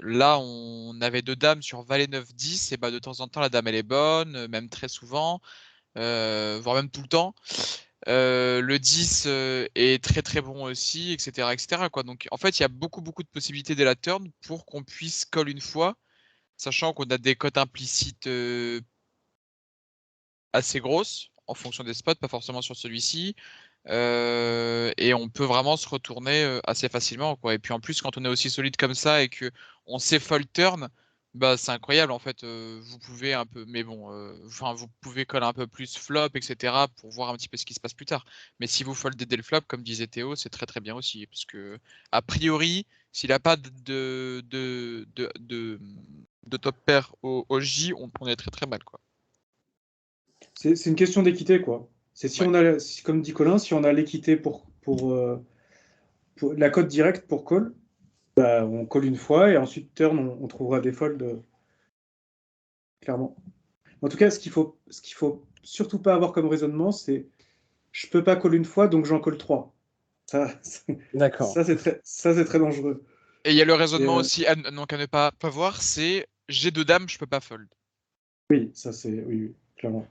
là, on avait deux dames sur valet 9-10, et bah, de temps en temps, la dame, elle est bonne, même très souvent, voire même tout le temps. Le 10 est très bon aussi, etc., etc., quoi. Donc, en fait, il y a beaucoup de possibilités dès la turn pour qu'on puisse call une fois sachant qu'on a des cotes implicites assez grosses en fonction des spots, pas forcément sur celui-ci. Et on peut vraiment se retourner assez facilement, quoi. Et puis en plus, quand on est aussi solide comme ça et que on sait fold turn, bah c'est incroyable en fait. Vous pouvez un peu, mais bon, enfin vous pouvez coller un peu plus flop, etc. pour voir un petit peu ce qui se passe plus tard. Mais si vous foldez dès le flop, comme disait Théo, c'est très très bien aussi, parce que a priori, s'il n'a pas de top pair au J, on est très très mal, quoi. C'est une question d'équité, quoi. C'est si Ouais. on a, comme dit Colin, si on a l'équité pour la cote directe pour call, bah, on call une fois et ensuite turn, on trouvera des folds, clairement. En tout cas, ce qu'il faut surtout pas avoir comme raisonnement, c'est je peux pas call une fois, donc j'en call 3. D'accord. Ça, c'est très dangereux. Et il y a le raisonnement Et, aussi donc à ne pas voir, c'est j'ai 2 dames, je peux pas fold. oui, ça c'est oui, clairement.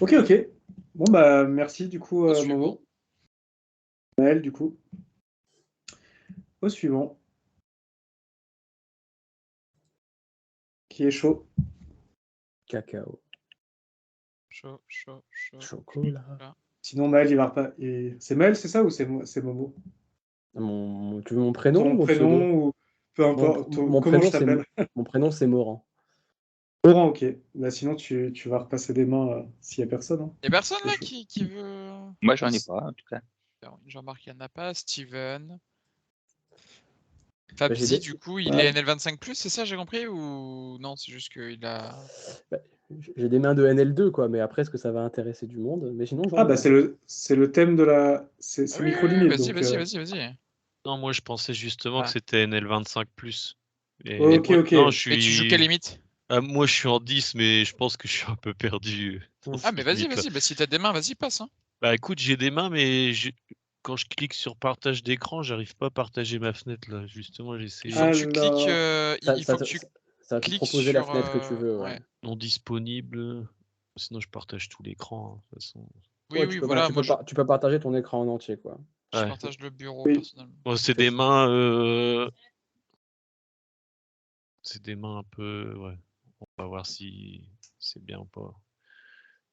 Ok, ok. Bon bah merci du coup Au suivant. Momo. Maël du coup. Au suivant. Qui est chaud. Cacao. Chaud. Chocolat. Sinon Maël il va pas. C'est Maël, c'est ça ou c'est Momo? Tu veux mon prénom ou Ton mon pseudo? prénom ou peu importe. Mon Comment je prénom, t'appelle? mon prénom, c'est Moran. Laurent, ok. Bah, sinon tu vas repasser des mains s'il n'y a personne. Hein. Il y a personne C'est là chaud. qui veut. Moi, j'en ai pas, en tout cas. Jean-Marc, il n'y en a pas. Steven. Bah, j'ai Fabzi, des- du coup, il Ouais. est NL25+, c'est ça, j'ai compris? Ou non, c'est juste qu'il a. bah, j'ai des mains de NL2, quoi, mais après, est-ce que ça va intéresser du monde? Mais sinon, j'en Ah ai bah pas. c'est le thème de la. C'est Ah oui, micro-limite. vas-y, Donc, vas-y. Non, moi je pensais justement que Ah. c'était NL25+. Et Ok, moi, ok. non, je Et tu joues quelle suis. limite? Moi je suis en 10, mais je pense que je suis un peu perdu dans Hmm. Ah, ces mais vas-y, limites-là. Bah, si t'as des mains, vas-y, passe. Hein. Bah écoute, j'ai des mains, mais quand je clique sur partage d'écran, j'arrive pas à partager ma fenêtre là. Justement, j'essaie Il faut que tu cliques. Alors. Ça, Il ça, faut que te- tu ça va te cliques proposer la sur. fenêtre que tu veux, ouais. Ouais. non disponible. Sinon, je partage tout l'écran, hein, de toute façon. Oui, Ouais, oui, voilà, moi tu peux partager ton écran en entier, quoi. je Ouais. partage le bureau Oui. personnellement. Bon, c'est Tout à des fait. mains. C'est des mains un peu. Ouais. On va voir si c'est bien ou pas.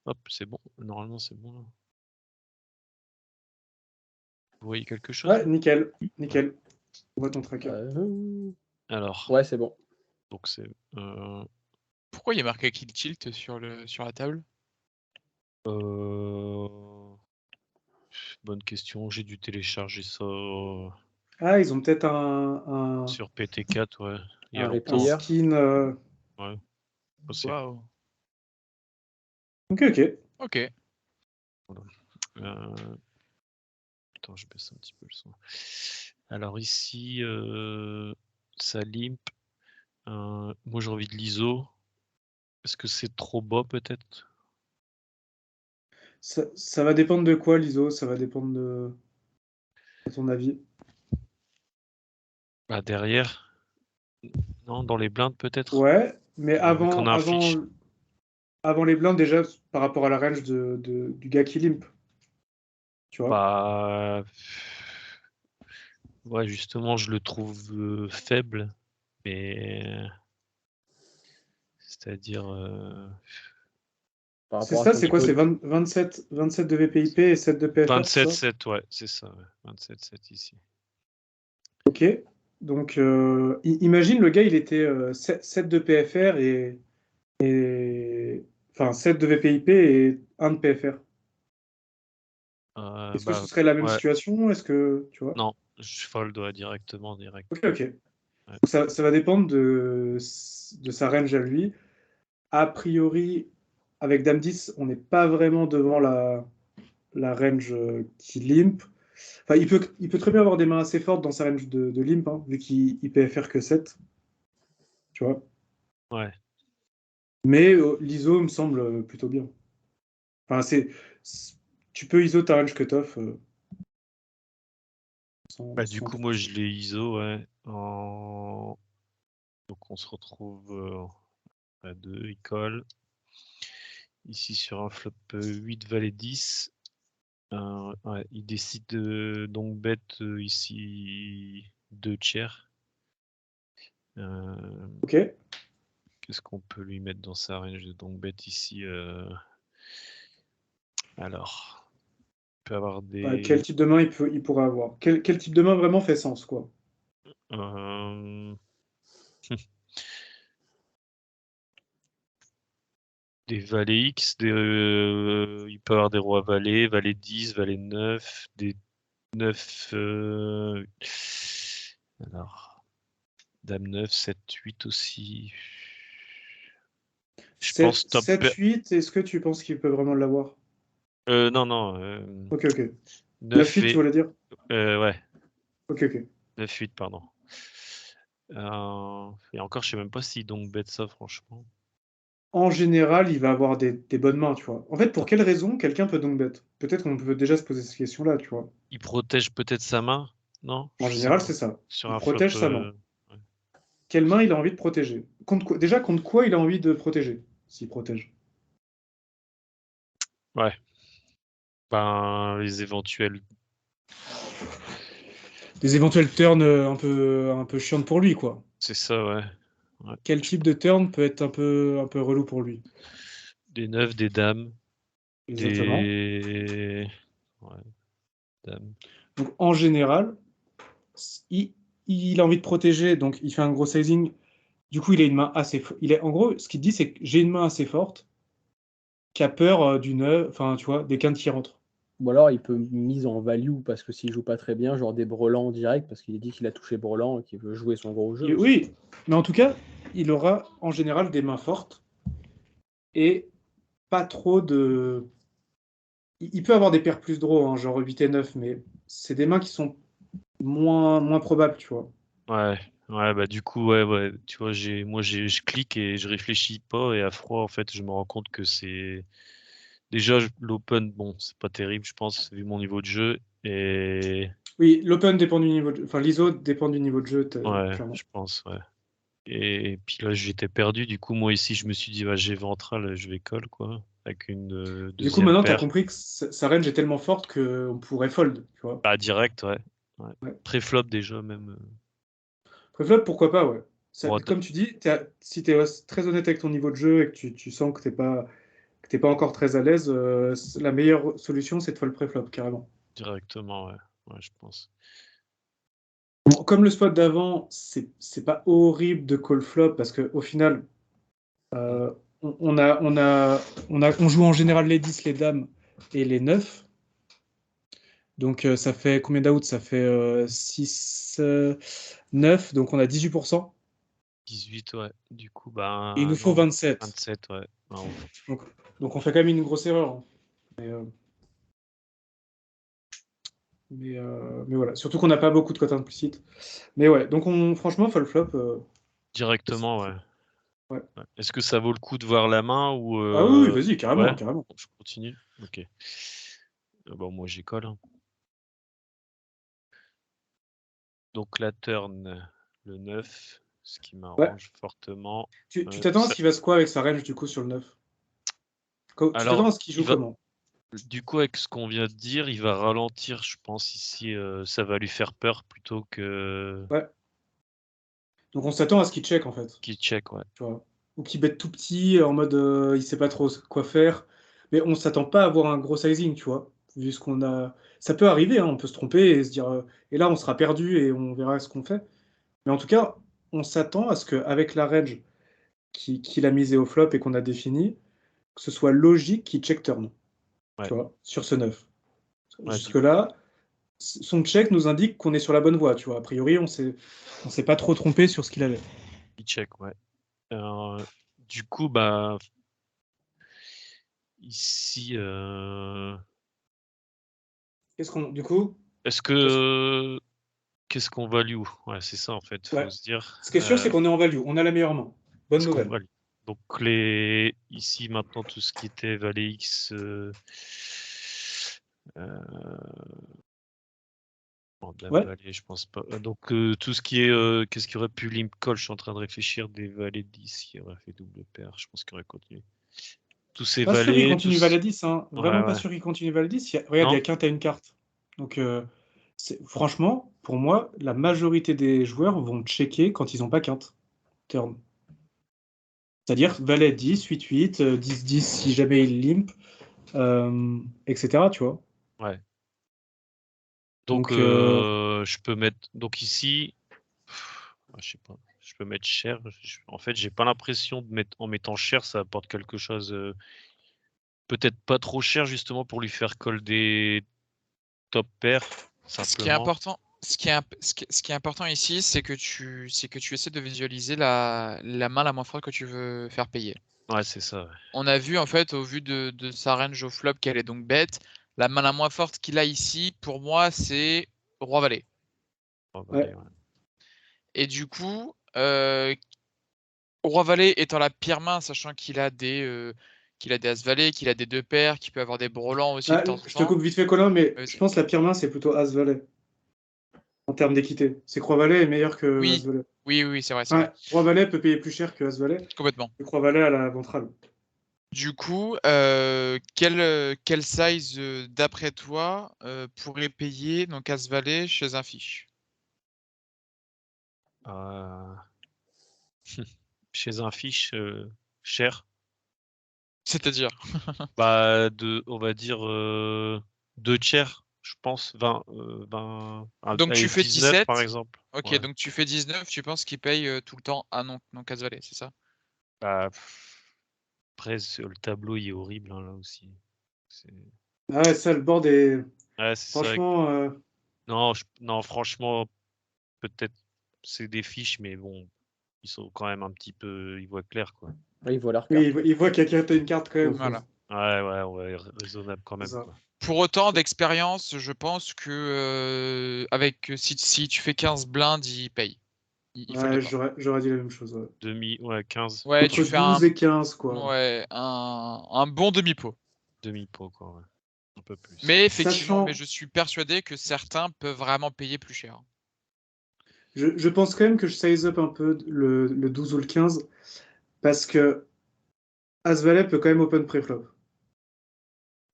Hop, c'est bon. Normalement, c'est bon là. Vous voyez quelque chose? Ouais, nickel. Nickel. On voit ton tracker. Alors, Ouais, c'est bon. donc c'est. Pourquoi il y a marqué kill tilt sur la table? Bonne question. J'ai dû télécharger ça Ah, ils ont peut-être un sur PT4, ouais. Il y a Un longtemps. replayer. skin. Ouais. C'est Waouh. Ok, ok. Ok. Attends, je baisse un petit peu le son. Alors ici, ça limp. Moi, j'ai envie de l'ISO. Est-ce que c'est trop bas, peut-être? Ça va dépendre de quoi, l'ISO? Ça va dépendre de ton avis. Bah, derrière. Non, dans les blindes, peut-être? Ouais, mais Vu qu'on a un fiche. avant les blindes, déjà, par rapport à la range du gars qui limp. Tu vois? Bah. Ouais, justement, je le trouve faible. Mais. C'est-à-dire. Par C'est rapport à ça, son c'est quoi? niveau. C'est 27 de VPIP et 7 de PFR, c'est ça? 27-7, ouais, c'est ça. Ouais. 27-7 ici. Ok. Donc, imagine le gars, il était 7 de PFR enfin, 7 de VPIP et 1 de PFR. Est-ce que ce Bah, serait la même ouais. situation? Est-ce que, tu vois? Non, je fold ouais, directement, direct. Ok, ok. Ouais. Ça va dépendre de sa range à lui. A priori, avec Dame 10, on n'est pas vraiment devant la range qui limp. Enfin, il peut très bien avoir des mains assez fortes dans sa range de limp, hein, vu qu'il PFR que 7. Tu vois. Ouais. Mais l'ISO me semble plutôt bien. Enfin, tu peux ISO ta range cutoff Bah, du sans coup, trop moi, de je soucis. l'ai ISO, ouais. Donc, on se retrouve à 2, il colle. Ici, sur un flop 8, valet 10. Ouais, il décide de donc bet ici 2 tiers. Ok. Qu'est-ce qu'on peut lui mettre dans sa range de donc bête ici Alors, il peut avoir Bah, quel des. type de main il pourrait avoir? Quel type de main vraiment fait sens, quoi? Des valets X, il peut avoir des rois valets, valet 10, valet 9, des 9. Alors, dame 9, 7, 8 aussi. Je pense top 7, pair. 8, est-ce que tu penses qu'il peut vraiment l'avoir? Non. Ok, ok. 9, 9 8, tu et. voulais dire? Ouais, Ok, ok. 9-8, pardon. Et encore, je sais même pas si donc bête ça, franchement. En général, il va avoir des bonnes mains, tu vois. En fait, pour quelle raison quelqu'un peut donc bet? Peut-être qu'on peut déjà se poser cette question-là, tu vois. Il protège peut-être sa main, non? En Je sais général, pas. c'est ça. Sur Il un flop. protège sa main. Ouais. Quelle main il a envie de protéger? Déjà, contre quoi il a envie de protéger, s'il protège? Ouais. Ben, les éventuels. Des éventuels turns un peu chiantes pour lui, quoi. C'est ça, ouais. Quel type de turn peut être un peu relou pour lui? Des 9, des dames, Exactement. des. Ouais, dames. Donc, en général, il a envie de protéger, donc il fait un gros sizing. Du coup, il a une main assez forte. En gros, ce qu'il dit, c'est que j'ai une main assez forte qui a peur du 9, enfin, tu vois, des quintes qui rentrent. Ou alors, il peut mise en value parce que s'il joue pas très bien, genre des brelans direct, parce qu'il dit qu'il a touché brelan et qu'il veut jouer son gros jeu. Oui, mais en tout cas, il aura en général des mains fortes et pas trop de. Il peut avoir des paires plus draws, hein, genre 8 et 9, mais c'est des mains qui sont moins probables, tu vois. Ouais, bah du coup, ouais. Tu vois, je clique et je réfléchis pas et à froid, en fait, je me rends compte que c'est. Déjà, l'open, bon, c'est pas terrible, je pense, vu mon niveau de jeu. Et Oui, l'open dépend du niveau de jeu. Enfin, l'ISO dépend du niveau de jeu, ouais, clairement. je pense, ouais. Et puis là, j'étais perdu. Du coup, moi ici, je me suis dit, bah, j'ai ventral, je vais call, quoi, avec une Du coup, deuxième maintenant, tu as paire. compris que sa range est tellement forte qu'on pourrait fold, tu vois. Bah, direct, ouais. Ouais. Pré-flop déjà, même. Préflop, pourquoi pas, ouais. Bon, Comme tu dis, si tu es très honnête avec ton niveau de jeu et que tu sens que t'es pas encore très à l'aise, la meilleure solution, c'est de fold préflop, carrément. directement, ouais. Ouais, je pense. Bon, comme le spot d'avant, c'est pas horrible de call flop parce qu'au final, euh, on joue en général les 10, les dames et les 9. Donc ça fait combien d'outs? Ça fait 6, 9, donc on a 18%. 18, ouais. Du coup, Et il bah, nous faut non. 27. 27, ouais. Non. Donc on fait quand même une grosse erreur, hein. Mais voilà, surtout qu'on n'a pas beaucoup de cotes implicites. Mais ouais, donc franchement, fold flop. Directement, ouais. Ouais. Ouais. Est-ce que ça vaut le coup de voir la main ou Ah oui, vas-y, carrément, ouais, carrément. je continue. Ok. Bon, moi j'y colle, hein. Donc la turn, le 9, ce qui Ouais. m'arrange fortement. Tu t'attends à ce qu'il fasse quoi avec sa range du coup sur le 9? Tu t'attends Alors, à ce qu'il joue comment? du coup, avec ce qu'on vient de dire, il va ralentir, je pense, ici, ça va lui faire peur plutôt que Ouais. Donc on s'attend à ce qu'il check en fait, qu'il check, ouais. tu vois. Ou qu'il bête tout petit en mode il sait pas trop quoi faire. Mais on s'attend pas à avoir un gros sizing, tu vois. Vu ce qu'on a. Ça peut arriver, hein, on peut se tromper et se dire. Et là, on sera perdu et on verra ce qu'on fait. Mais en tout cas, on s'attend à ce qu'avec la range qu'il a misé au flop et qu'on a défini, que ce soit logique qu'il check turn, Ouais. tu vois, sur ce 9. Ouais, Jusque-là, son check nous indique qu'on est sur la bonne voie, tu vois. A priori, on s'est pas trop trompé sur ce qu'il avait. il check, ouais. Du coup, bah, ici, Du coup, est-ce que qu'est-ce qu'on value? Ouais, c'est ça en fait, faut ouais. se dire. Ce qui est sûr, c'est qu'on est en value. On a la meilleure main. Bonne Est-ce qu'on nouvelle. value? Donc ici maintenant tout ce qui était valet X. Dame Ouais. valet, je pense pas. Donc tout ce qui est qu'est-ce qui aurait pu limp call, je suis en train de réfléchir des valets 10 qui auraient fait double paire, je pense qu'il aurait continué. Tous ces Pas sûr qu'il valets, continue Valet 10, hein. Vraiment pas ouais. sûr qu'il continue Valet 10. Regarde, il y Non? a quinte à une carte. Donc, franchement, pour moi, la majorité des joueurs vont checker quand ils n'ont pas quinte. turn. C'est-à-dire valet 10, 8-8, 10-10 si jamais il limp, etc. Tu vois. Ouais. Donc, Donc, je peux mettre. Donc ici, je sais pas. Je peux mettre cher. En fait, j'ai pas l'impression de mettre en mettant cher, ça apporte quelque chose. Peut-être pas trop cher justement pour lui faire call des top pairs Ce qui est simplement. important, ce qui est important ici, c'est que tu essaies de visualiser la main la moins forte que tu veux faire payer. Ouais, c'est ça. Ouais. On a vu en fait au vu de sa range au flop qu'elle est donc bête. La main la moins forte qu'il a ici, pour moi, c'est roi valet. Oh, bah, allez, ouais. Et du coup, roi valet étant la pire main, sachant qu'il a des as valet, qu'il a des deux paires, qu'il peut avoir des brelans aussi de temps en je te temps. coupe vite fait, Colin, mais Vas-y. je pense que la pire main, c'est plutôt As-Valet. En termes d'équité. C'est que Roi-Valet est meilleur que Oui. As-Valet. Oui, c'est vrai. Ouais, Roi-Valet peut payer plus cher que As-Valet. Complètement. Et Roi-Valet à la ventrale. Du coup, quel size, d'après toi, pourrait payer donc As-Valet chez un fiche? Chez un fiche cher. C'est-à-dire? Bah, on va dire 2 tiers, je pense. 20, Donc tu allez, fais 19 par 17. exemple. Ok, Ouais. donc tu fais 19, tu penses qu'il paye tout le temps? Ah non, As-Valet, c'est ça? Bah, après, le tableau il est horrible hein, là aussi. Ah ouais, ça, le board est. Ouais, c'est ça. Franchement. Non, franchement, peut-être c'est des fiches, mais bon, ils sont quand même un petit peu. Ils voient clair, quoi. Ouais, il voit leur Oui, carte. il voit qu'il y a une carte quand même. Mmh. Voilà. Ouais, raisonnable quand même, C'est ça. quoi. Pour autant d'expérience, je pense que si tu fais 15 blindes, il paye. Il fold Ouais, pas. j'aurais dit la même chose. Ouais. 15 Ouais, Entre tu fais 12 et 15, quoi. ouais, un bon demi-pot. demi-pot, quoi, ouais. Un peu plus. Mais effectivement, Sachant- je suis persuadé que certains peuvent vraiment payer plus cher. Je pense quand même que je size up un peu le 12 ou le 15 parce que As-Valet peut quand même open préflop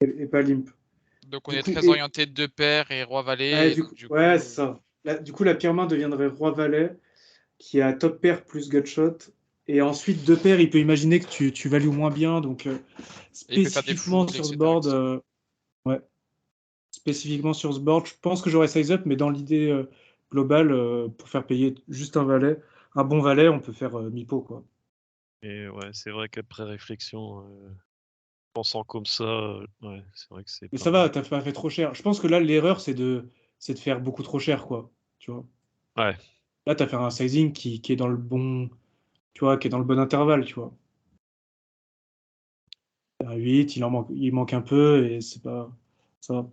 et pas limp. Donc on Du est coup, très orienté deux paires et roi valet. ouais, Et donc, du coup, ouais, c'est ça. Du coup, la pire main deviendrait Roi-Valet qui a top pair plus gutshot. Et ensuite, deux paires, il peut imaginer que tu values moins bien. Donc, et il peut faire des spécifiquement fold, sur ce etc., board, etc. ouais, spécifiquement sur ce board, je pense que j'aurais size up, mais dans l'idée globale, pour faire payer juste un valet, un bon valet, on peut faire mi-pot, quoi. Et ouais, c'est vrai qu'après réflexion, pensant comme ça, ouais, c'est vrai que c'est Mais pas ça mal. va, t'as pas fait trop cher. Je pense que là, l'erreur, c'est de faire beaucoup trop cher, quoi. Tu vois. Ouais. Là, t'as fait un sizing qui est dans le bon, tu vois, qui est dans le bon intervalle, tu vois. À 8, il manque un peu et c'est pas ça. Va. Moi,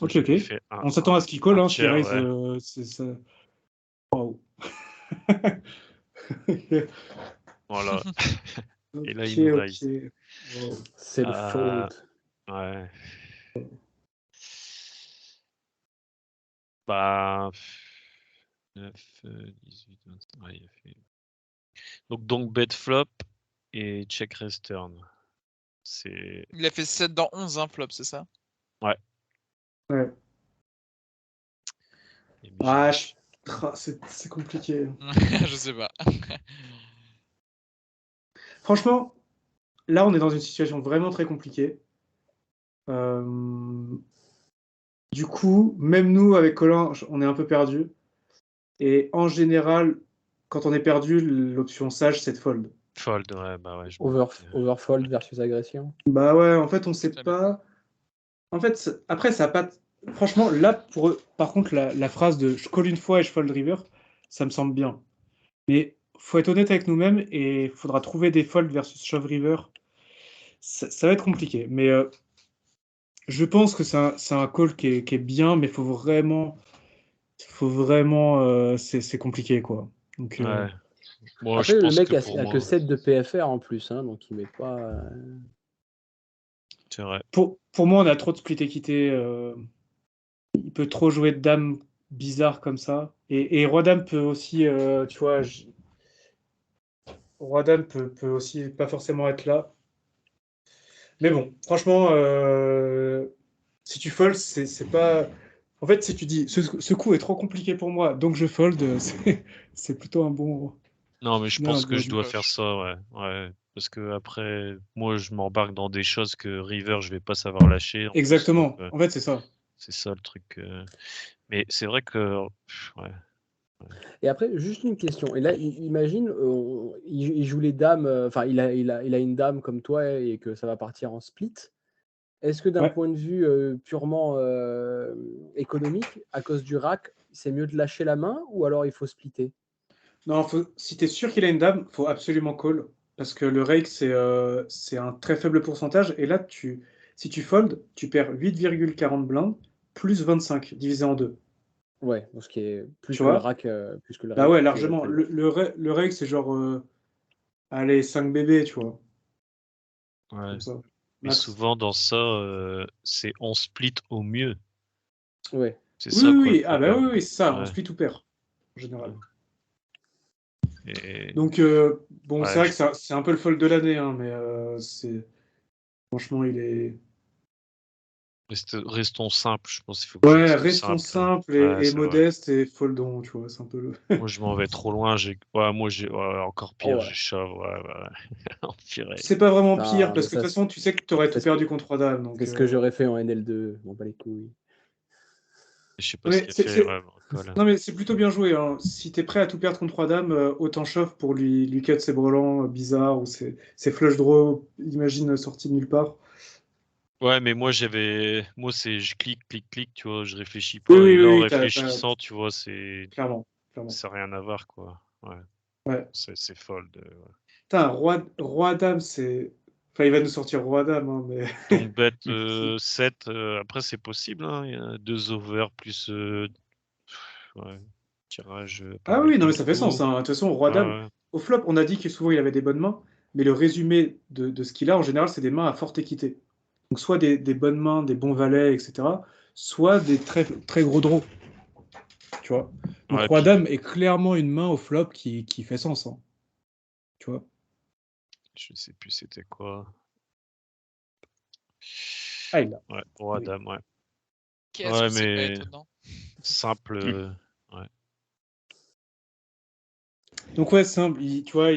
Ok, ok. j'avais fait On s'attend à ce qu'il call, un hein, s'il tiers, raise, ouais. c'est ça. Waouh. Voilà. Et là, il Ok, nous ok. raise. Wow. C'est le fold. Ouais. Bah, 9, 18, 25. Ouais, il a fait. Donc bet flop et check raise turn. C'est. Il a fait 7 dans 11, hein, flop, c'est ça? Ouais. Ouais. Ah, c'est compliqué. Je sais pas. Franchement, là, on est dans une situation vraiment très compliquée. Du coup, même nous, avec Colin, on est un peu perdu. Et en général, quand on est perdu, l'option sage, c'est de fold. Fold, ouais, bah ouais. Je me doutais. Overfold versus agression. Bah ouais, en fait, on sait Jamais. pas. En fait, après, ça a pas. Franchement, là, pour eux, par contre, la phrase de je call une fois et je fold river, ça me semble bien. Mais faut être honnête avec nous-mêmes et il faudra trouver des folds versus shove river. Ça va être compliqué. Mais je pense que c'est un call qui est bien, mais faut vraiment, c'est compliqué, quoi. Donc, Ouais. Moi, je Après, le pense mec que a pour que moi, 7 de PFR en plus, hein, donc il met pas. c'est vrai. pour moi, on a trop de split équité. Il peut trop jouer de dames bizarres comme ça. Et Roi-Dame peut aussi, tu vois, Roi-Dame peut aussi pas forcément être là. Mais bon, franchement, si tu fold, c'est pas. En fait, si tu dis ce coup est trop compliqué pour moi, donc je fold, c'est plutôt un bon. Non, mais je Non, pense que moi, je dois faire ça, ouais. Ouais. Parce que après, moi, je m'embarque dans des choses que River, je vais pas savoir lâcher. En plus, donc, Exactement. En fait, c'est ça. c'est ça le truc. Mais c'est vrai que, ouais. Et après, juste une question. Et là, imagine, il joue les dames, enfin, il a une dame comme toi et que ça va partir en split. Est-ce que d'un Ouais. point de vue purement économique, à cause du rack, c'est mieux de lâcher la main ou alors il faut splitter? Non, si tu es sûr qu'il a une dame, faut absolument call. Parce que le rake, c'est un très faible pourcentage. Et là, si tu fold, tu perds 8,40 blindes plus 25 divisé en 2. Ouais, donc ce qui est Tu vois? plus que le Bah rake ouais, qui est largement. plus bas. Le rake, c'est genre, allez, 5 bébés, tu vois. Ouais. Comme ça. Mais Max. souvent, dans ça, c'est on split au mieux. Ouais. C'est Oui, ça, oui, quoi, le oui. Ah bah oui, problème. oui, c'est ça. On Ouais. split ou perd, en général. Et Donc, bon, c'est ouais, vrai que c'est un peu le fold de l'année, hein, mais franchement, il est. restons simples. Je pense qu'il faut que je Ouais, reste restons simple. simples Ouais, et c'est vrai. modestes et foldons, tu vois, c'est un peu le. Moi, je m'en vais trop loin. Moi, encore Oh pire, ouais. j'ai shove. Ouais. Empiré. C'est pas vraiment pire, Ah, mais parce que de ça, toute façon, tu sais que tu aurais tout c'est ce perdu contre Roi-Dame. c'est Donc, ce que j'aurais fait en NL2. Bon, pas les couilles. Je sais pas non, ce mais qu'il a fait. Ouais, voilà. non, mais c'est plutôt bien joué, hein. Si t'es prêt à tout perdre contre Roi-Dame, autant shove pour lui cut ses brelans bizarres ou ses flush draws, imagine, sortis de nulle part. Ouais, mais moi, je clique, tu vois, je réfléchis Oui, pas. oui, Et là, oui, en oui, réfléchissant, tu vois, clairement, clairement. ça n'a rien à voir, quoi. Ouais, Ouais. c'est fold. Ouais. Putain, Roi-Dame, c'est. Enfin, il va nous sortir Roi-Dame, hein, mais. Donc, bet mais 7, après, c'est possible, hein. Il y a 2 over plus ouais, tirage Ah pareil oui, non, mais comme ça fait tout. sens, hein. De toute façon, Ouais, Roi-Dame, ouais. au flop, on a dit que souvent il avait des bonnes mains, mais le résumé de ce qu'il a, en général, c'est des mains à forte équité. Donc, soit des bonnes mains, des bons valets, etc., soit des très, très gros draws, tu vois. Donc, Ouais, Roi-Dame est clairement une main au flop qui fait sens, hein, tu vois. je sais plus c'était quoi. Ah, il l'a. Ouais, roi Oui. dame, ouais. Qu'est-ce Ouais, que c'est pas mais étonnant? simple. Ouais. Donc, ouais, simple, tu vois, à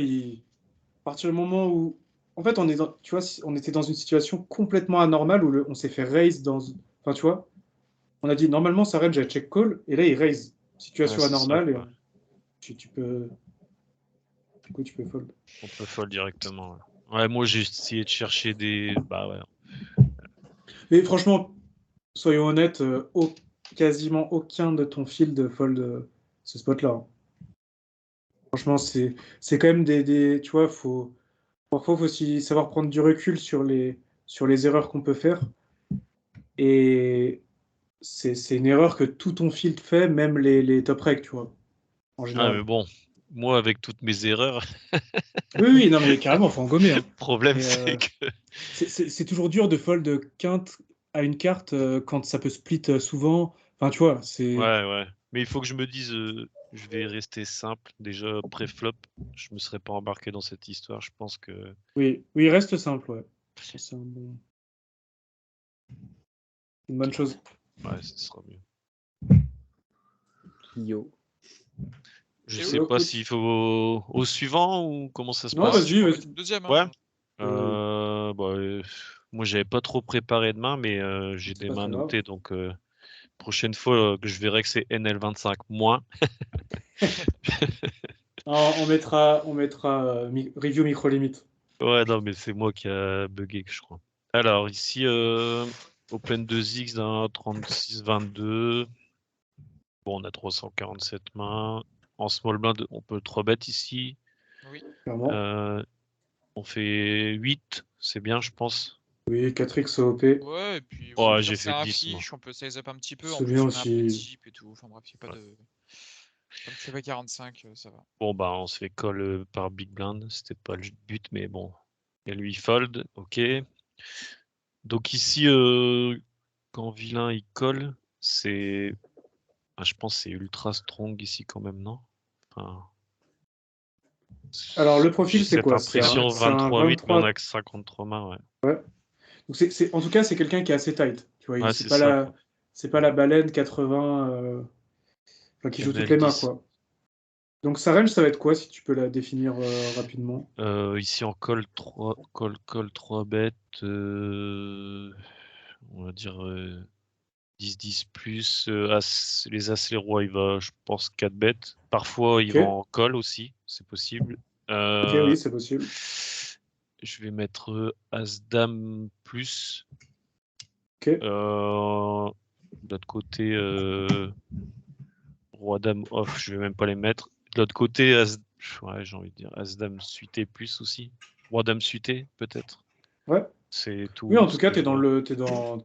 partir du moment où. En fait, tu vois, on était dans une situation complètement anormale où on s'est fait raise dans. Enfin, tu vois, on a dit normalement ça range à check call, et là il raise. Ouais, Situation c'est ça, anormale, et quoi. tu peux. Du coup, tu peux fold. On peut fold directement. Ouais, ouais, moi, j'ai essayé de chercher des. Bah ouais. Mais franchement, soyons honnêtes, quasiment aucun de ton field fold ce spot-là, hein. Franchement, c'est quand même tu vois, parfois, il faut aussi savoir prendre du recul sur les erreurs qu'on peut faire. Et c'est une erreur que tout ton field fait, même les top rec, tu vois, en Ah, général. mais bon, moi, avec toutes mes erreurs, Oui, oui, non, mais carrément, faut en gommer, hein. le problème, Mais c'est que. c'est toujours dur de fold quinte à une carte quand ça peut split souvent. Enfin, tu vois, c'est. Ouais. Mais il faut que je me dise, je vais rester simple. Déjà, pré-flop, je me serais pas embarqué dans cette histoire. Je pense que. Oui, oui, il reste simple, ouais. C'est une bonne chose. Ouais, ce sera mieux. Yo. Je Et sais oui. pas s'il faut au suivant ou comment ça se Non, Bah, passe. tu vas-y, peux vas-y. mettre une deuxième, Ouais. hein. Bah, moi, j'avais pas trop préparé de main, mais j'ai C'est des pas mains très grave. notées. Donc, prochaine fois que je verrai que c'est NL25 moins. On mettra review micro limite. Ouais, non, mais c'est moi qui a bugué, je crois. Alors, ici, Open 2X d'un 36-22. Bon, on a 347 mains. En small blind, on peut 3 bet ici. Oui. Clairement. On fait 8, c'est bien, je pense. Oui, 4x OP. Ouais, et puis au Ouais, pire, j'ai c'est fait un 10, moi. fiche, on peut size up un petit peu. En C'est bien plus, on a un peu de aussi. zip et tout. Enfin bref, il n'y a pas Ouais. de. Tant que tu fais pas 45, ça va. Bon, bah, on se fait call par big blind. C'était pas le but, mais bon. Et lui, fold, ok. Donc ici, quand vilain, il colle, c'est... Ah, je pense que c'est ultra strong ici quand même, non? Enfin, Alors, le j'ai profil, c'est cette quoi? C'est un, impression c'est un 23-8, mais on a 23. que 53 mains, ouais. Ouais. Donc, en tout cas, c'est quelqu'un qui est assez tight. Tu vois, Ouais, c'est c'est pas ça, quoi. c'est pas la baleine 80 enfin, qui joue toutes les mains, NL10. quoi. Donc sa range, ça va être quoi si tu peux la définir rapidement? Ici en call 3 bêtes, on va dire 10-10 plus, les as, les rois, il va, je pense, 4 bêtes. Parfois, il Ok. va en call aussi, c'est possible. Ok, oui, c'est possible. Je vais mettre as-dame plus. Ok. De l'autre côté, roi-dame off, je vais même pas les mettre. De l'autre côté, ouais, j'ai envie de dire as-dame suité plus aussi. Roi-dame suité, peut-être. Ouais. C'est tout. Oui, en tout ce cas, que je vois.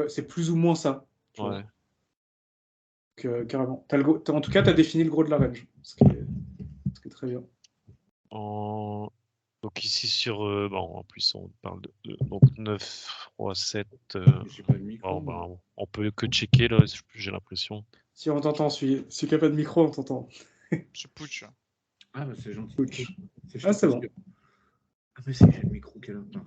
c'est plus ou moins ça. Tu vois. Ouais. Carrément. En tout cas, tu as défini le gros de la range, ce qui est très bien. Donc ici sur, en plus on parle de donc 9, 3, 7. J'ai pas de micro. On peut que checker là, j'ai l'impression. Si on t'entend, celui qui n'a pas de micro, on t'entend. Je putsch. Ah, bah, c'est gentil. Putsch. C'est Ah, c'est bon. Ah, mais c'est j'ai le micro qui est là. Non.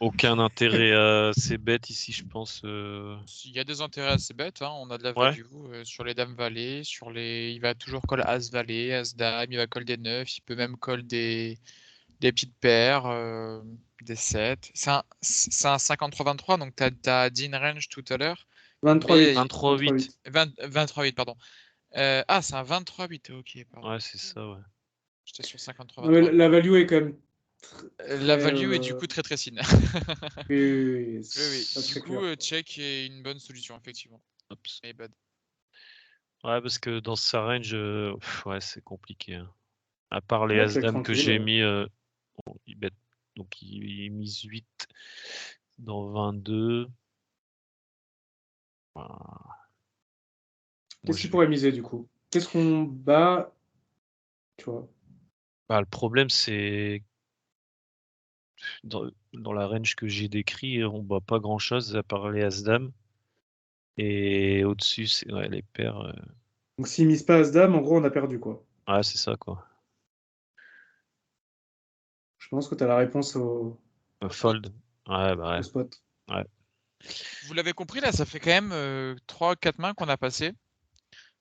Aucun intérêt à ces bêtes ici, je pense. Il y a des intérêts assez bêtes, hein. On a de la Ouais. value sur les dames vallées, il va toujours call as valet, as dame, il va call des 9, il peut même call des petites paires, des 7. C'est un 53-23, donc tu as dit une range tout à l'heure. 23-8. 23-8. 23-8, pardon. Ah, c'est un 23-8, ok, pardon. Ouais, c'est ça, ouais. J'étais sur Non, mais 53-23. la value est quand même La value est du coup très très fine. Oui, Oui. Du coup, check est une bonne solution, effectivement. Oups. My bad. Ouais, parce que dans sa range, ouais, c'est compliqué. Hein. À part les Ouais, as-dames que tranquille, j'ai ouais. mis, il bet, donc il mise 8 dans 22. Voilà. Qu'est-ce qu'il pourrait miser du coup? Qu'est-ce qu'on bat? Tu vois. Bah, le problème, c'est dans la range que j'ai décrit, on bat pas grand-chose à part les as-dames. Et au-dessus, c'est ouais, les paires. Donc s'il mise pas As-Dame, en gros, on a perdu, quoi. Ouais, c'est ça, quoi. Je pense que tu as la réponse au Fold. Ouais, bah ouais. spot. Ouais. Vous l'avez compris, là, ça fait quand même 3-4 mains qu'on a passé.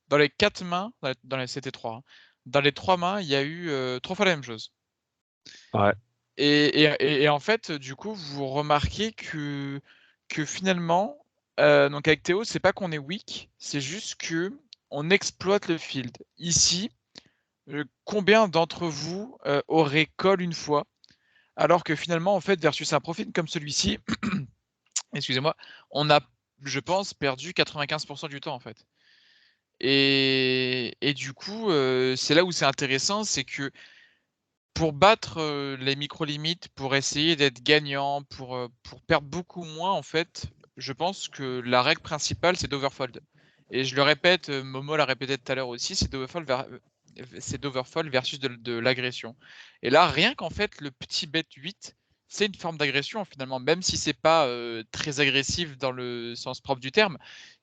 Dans les 4 mains, c'était 3. Hein. Dans les 3 mains, il y a eu 3 fois la même chose. Ouais. Et en fait, du coup, vous remarquez que finalement, donc avec Théo, c'est pas qu'on est weak, c'est juste que on exploite le field. Ici, combien d'entre vous auraient call une fois, alors que finalement, en fait, versus un profil comme celui-ci, excusez-moi, on a, je pense, perdu 95% du temps, en fait. Et du coup, c'est là où c'est intéressant, c'est que pour battre les micro-limites, pour essayer d'être gagnant, pour perdre beaucoup moins, en fait, je pense que la règle principale, c'est d'overfold. Et je le répète, Momo l'a répété tout à l'heure aussi, c'est d'overfold versus de l'agression. Et là, rien qu'en fait, le petit bet 8, c'est une forme d'agression finalement, même si c'est pas très agressif dans le sens propre du terme.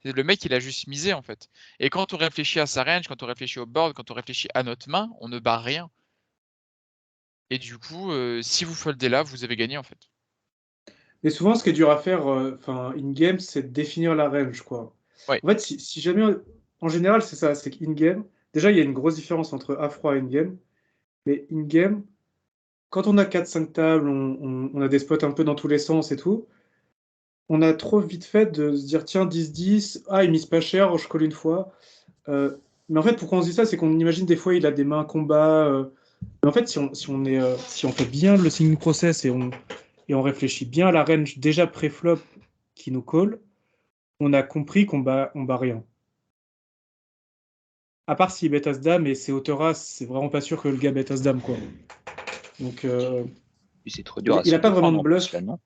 Le mec, il a juste misé en fait. Et quand on réfléchit à sa range, quand on réfléchit au board, quand on réfléchit à notre main, on ne bat rien. Et du coup, si vous foldez là, vous avez gagné en fait. Mais souvent, ce qui est dur à faire in-game, c'est de définir la range, quoi. Ouais. En fait, si jamais... En général, c'est ça, c'est qu'in-game... Déjà, il y a une grosse différence entre A-Froid et in-game. Mais in-game, quand on a 4-5 tables, on a des spots un peu dans tous les sens et tout, on a trop vite fait de se dire, tiens, 10-10, ah, il mise pas cher, je colle une fois. Mais en fait, pourquoi on se dit ça, c'est qu'on imagine des fois, il a des mains combat. Mais en fait, si on fait bien le singing process et on réfléchit bien à la range déjà pré-flop qui nous colle, on a compris qu'on bat rien. À part s'il bet As-Dame et c'est hauteur As, c'est vraiment pas sûr que le gars bet As-Dame, quoi. Donc, Puis c'est trop dur à il se a pas vraiment de défendre en plus, bluff. là, non?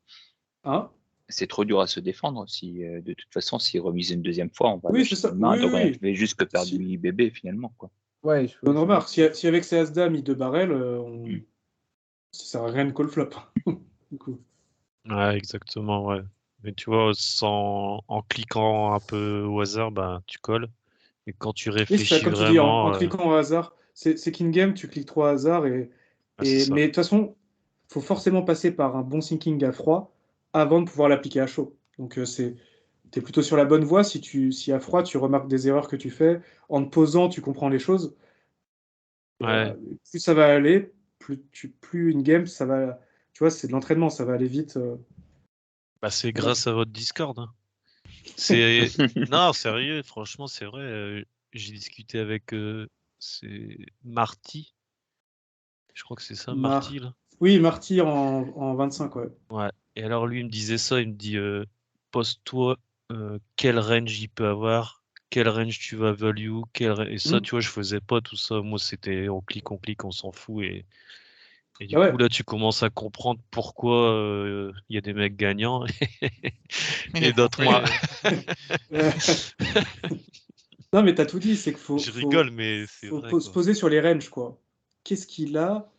Hein? C'est trop dur à se défendre. Si, de toute façon, s'il remise une deuxième fois, on va Oui, lâcher c'est ça. une main. Oui, Donc on oui. fait juste que perdre Si. 8 bébés finalement, quoi. Ouais, Bonne remarque. Si avec ses As-Dame, il 2 barrel, Mm. ça sert à rien de call flop. Du coup. Ouais, exactement, ouais. Mais tu vois, en cliquant un peu au hasard, bah, tu colles. Et quand tu Oui, c'est ça, réfléchis comme tu dis, en vraiment, cliquant au hasard. C'est qu'in-game, tu cliques trop au hasard. c'est ça. Mais de toute façon, il faut forcément passer par un bon thinking à froid avant de pouvoir l'appliquer à chaud. Donc, tu es plutôt sur la bonne voie. Si à froid, tu remarques des erreurs que tu fais. En te posant, tu comprends les choses. Ouais. Plus ça va aller, plus une game, ça va. Tu vois, c'est de l'entraînement, ça va aller vite. Bah, c'est grâce à votre Discord. Hein. C'est non, sérieux, franchement, c'est vrai. J'ai discuté avec c'est Marty. Je crois que c'est ça, Marty, là. Oui, Marty en 25, ouais. Ouais. Et alors lui, il me disait ça, il me dit pose-toi quel range il peut avoir, quel range tu vas value, et ça, tu vois, je faisais pas tout ça. Moi, c'était on clique, on s'en fout. Et du Ah ouais. coup, là, tu commences à comprendre pourquoi il y a des mecs gagnants et d'autres moins. Non, mais t'as tout dit, c'est qu'il faut. Je rigole, mais c'est faut vrai. se poser sur les ranges, quoi. Qu'est-ce qu'il a?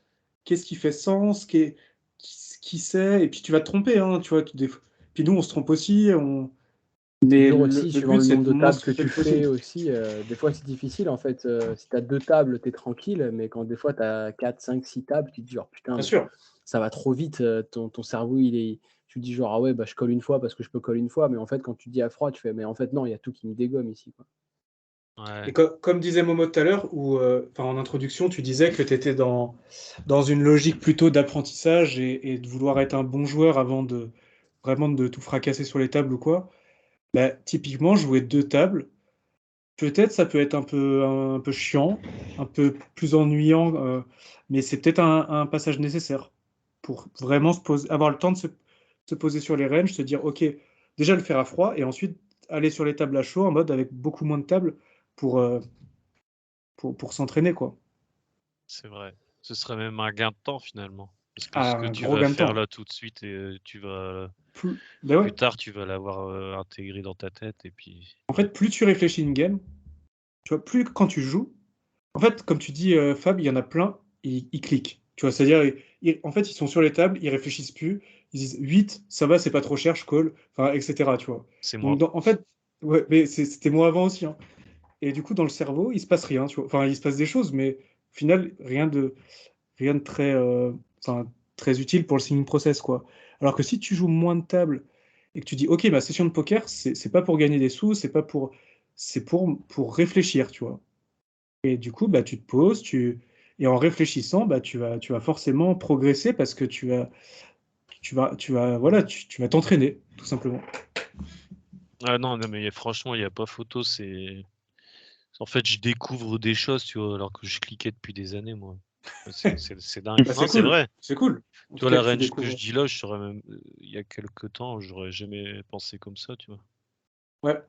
Qu'est-ce qui fait sens? Qui c'est? Et puis tu vas te tromper, hein, tu vois. Puis nous, on se trompe aussi. Mais Toujours le aussi, suivant but, le c'est nombre de de moins tables se que tromper tu le possible. fais aussi. Des fois, c'est difficile en fait. Si tu as 2 tables, tu es tranquille, mais quand des fois tu as 4, 5, 6 tables, tu te dis genre putain, Bien mais sûr. ça va trop vite. Ton cerveau, tu te dis genre ah ouais, bah, je colle une fois parce que je peux coller une fois. Mais en fait, quand tu te dis à froid, tu fais mais en fait, non, il y a tout qui me dégomme ici, quoi. Ouais. Et comme disait Momo tout à l'heure, en introduction, tu disais que tu étais dans une logique plutôt d'apprentissage et de vouloir être un bon joueur avant de vraiment de tout fracasser sur les tables ou quoi. Bah, typiquement, jouer 2 tables, peut-être ça peut être un peu chiant, un peu plus ennuyant, mais c'est peut-être un passage nécessaire pour vraiment avoir le temps de se poser sur les ranges, se dire, OK, déjà le faire à froid, et ensuite aller sur les tables à chaud en mode avec beaucoup moins de tables pour, euh, pour s'entraîner, quoi. C'est vrai. Ce serait même un gain de temps finalement. Parce que ce Ah, que un tu gros vas gain de faire temps. là tout de suite, et tu vas Ben plus ouais. tard, tu vas l'avoir intégré dans ta tête et puis En ouais. fait, plus tu réfléchis une game, tu vois, plus quand tu joues, en fait, comme tu dis, Fab, il y en a plein, ils cliquent. Tu vois, c'est-à-dire, en fait, ils sont sur les tables, ils réfléchissent plus, ils disent 8, ça va, c'est pas trop cher, je call, enfin, etc. Tu vois. C'est moi. Donc, en fait, ouais, mais c'était moi avant aussi, hein. Et du coup, dans le cerveau, il se passe rien, tu vois. Enfin, il se passe des choses, mais au final, rien de très, enfin, très utile pour le singing process, quoi. Alors que si tu joues moins de tables et que tu dis, OK, ma session de poker, c'est pas pour gagner des sous, c'est pour réfléchir, tu vois. Et du coup, bah, tu te poses, et en réfléchissant, bah, tu vas forcément progresser parce que voilà, tu vas t'entraîner, tout simplement. Ah non, non, mais franchement, il n'y a pas photo. En fait, je découvre des choses, tu vois, alors que je cliquais depuis des années, moi. C'est dingue. Bah, Non, c'est c'est cool, vrai. c'est cool. En Tu tout vois, cas la que tu range que je découvres. dis là, je saurais même, il y a quelques temps, j'aurais jamais pensé comme ça, tu vois. Ouais,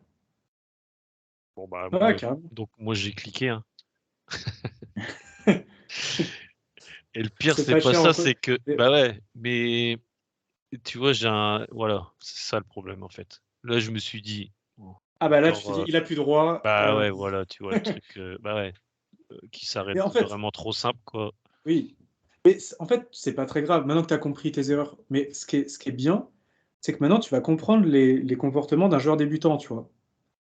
Bon, bah, ouais, carrément. donc, moi, j'ai cliqué, hein. Et le pire, C'est c'est pas pas cher ça, en quoi. c'est que, bah ouais, mais tu vois, voilà, c'est ça le problème, en fait. Là, je me suis dit, bon, Ah bah là, tu te encore, dis, il a plus droit. bah ouais, voilà, tu vois, le truc, bah ouais, qui s'arrête Mais en fait, vraiment trop simple, quoi. oui. Mais en fait, c'est pas très grave, maintenant que tu as compris tes erreurs. Mais ce qui est bien, c'est que maintenant, tu vas comprendre les comportements d'un joueur débutant, tu vois.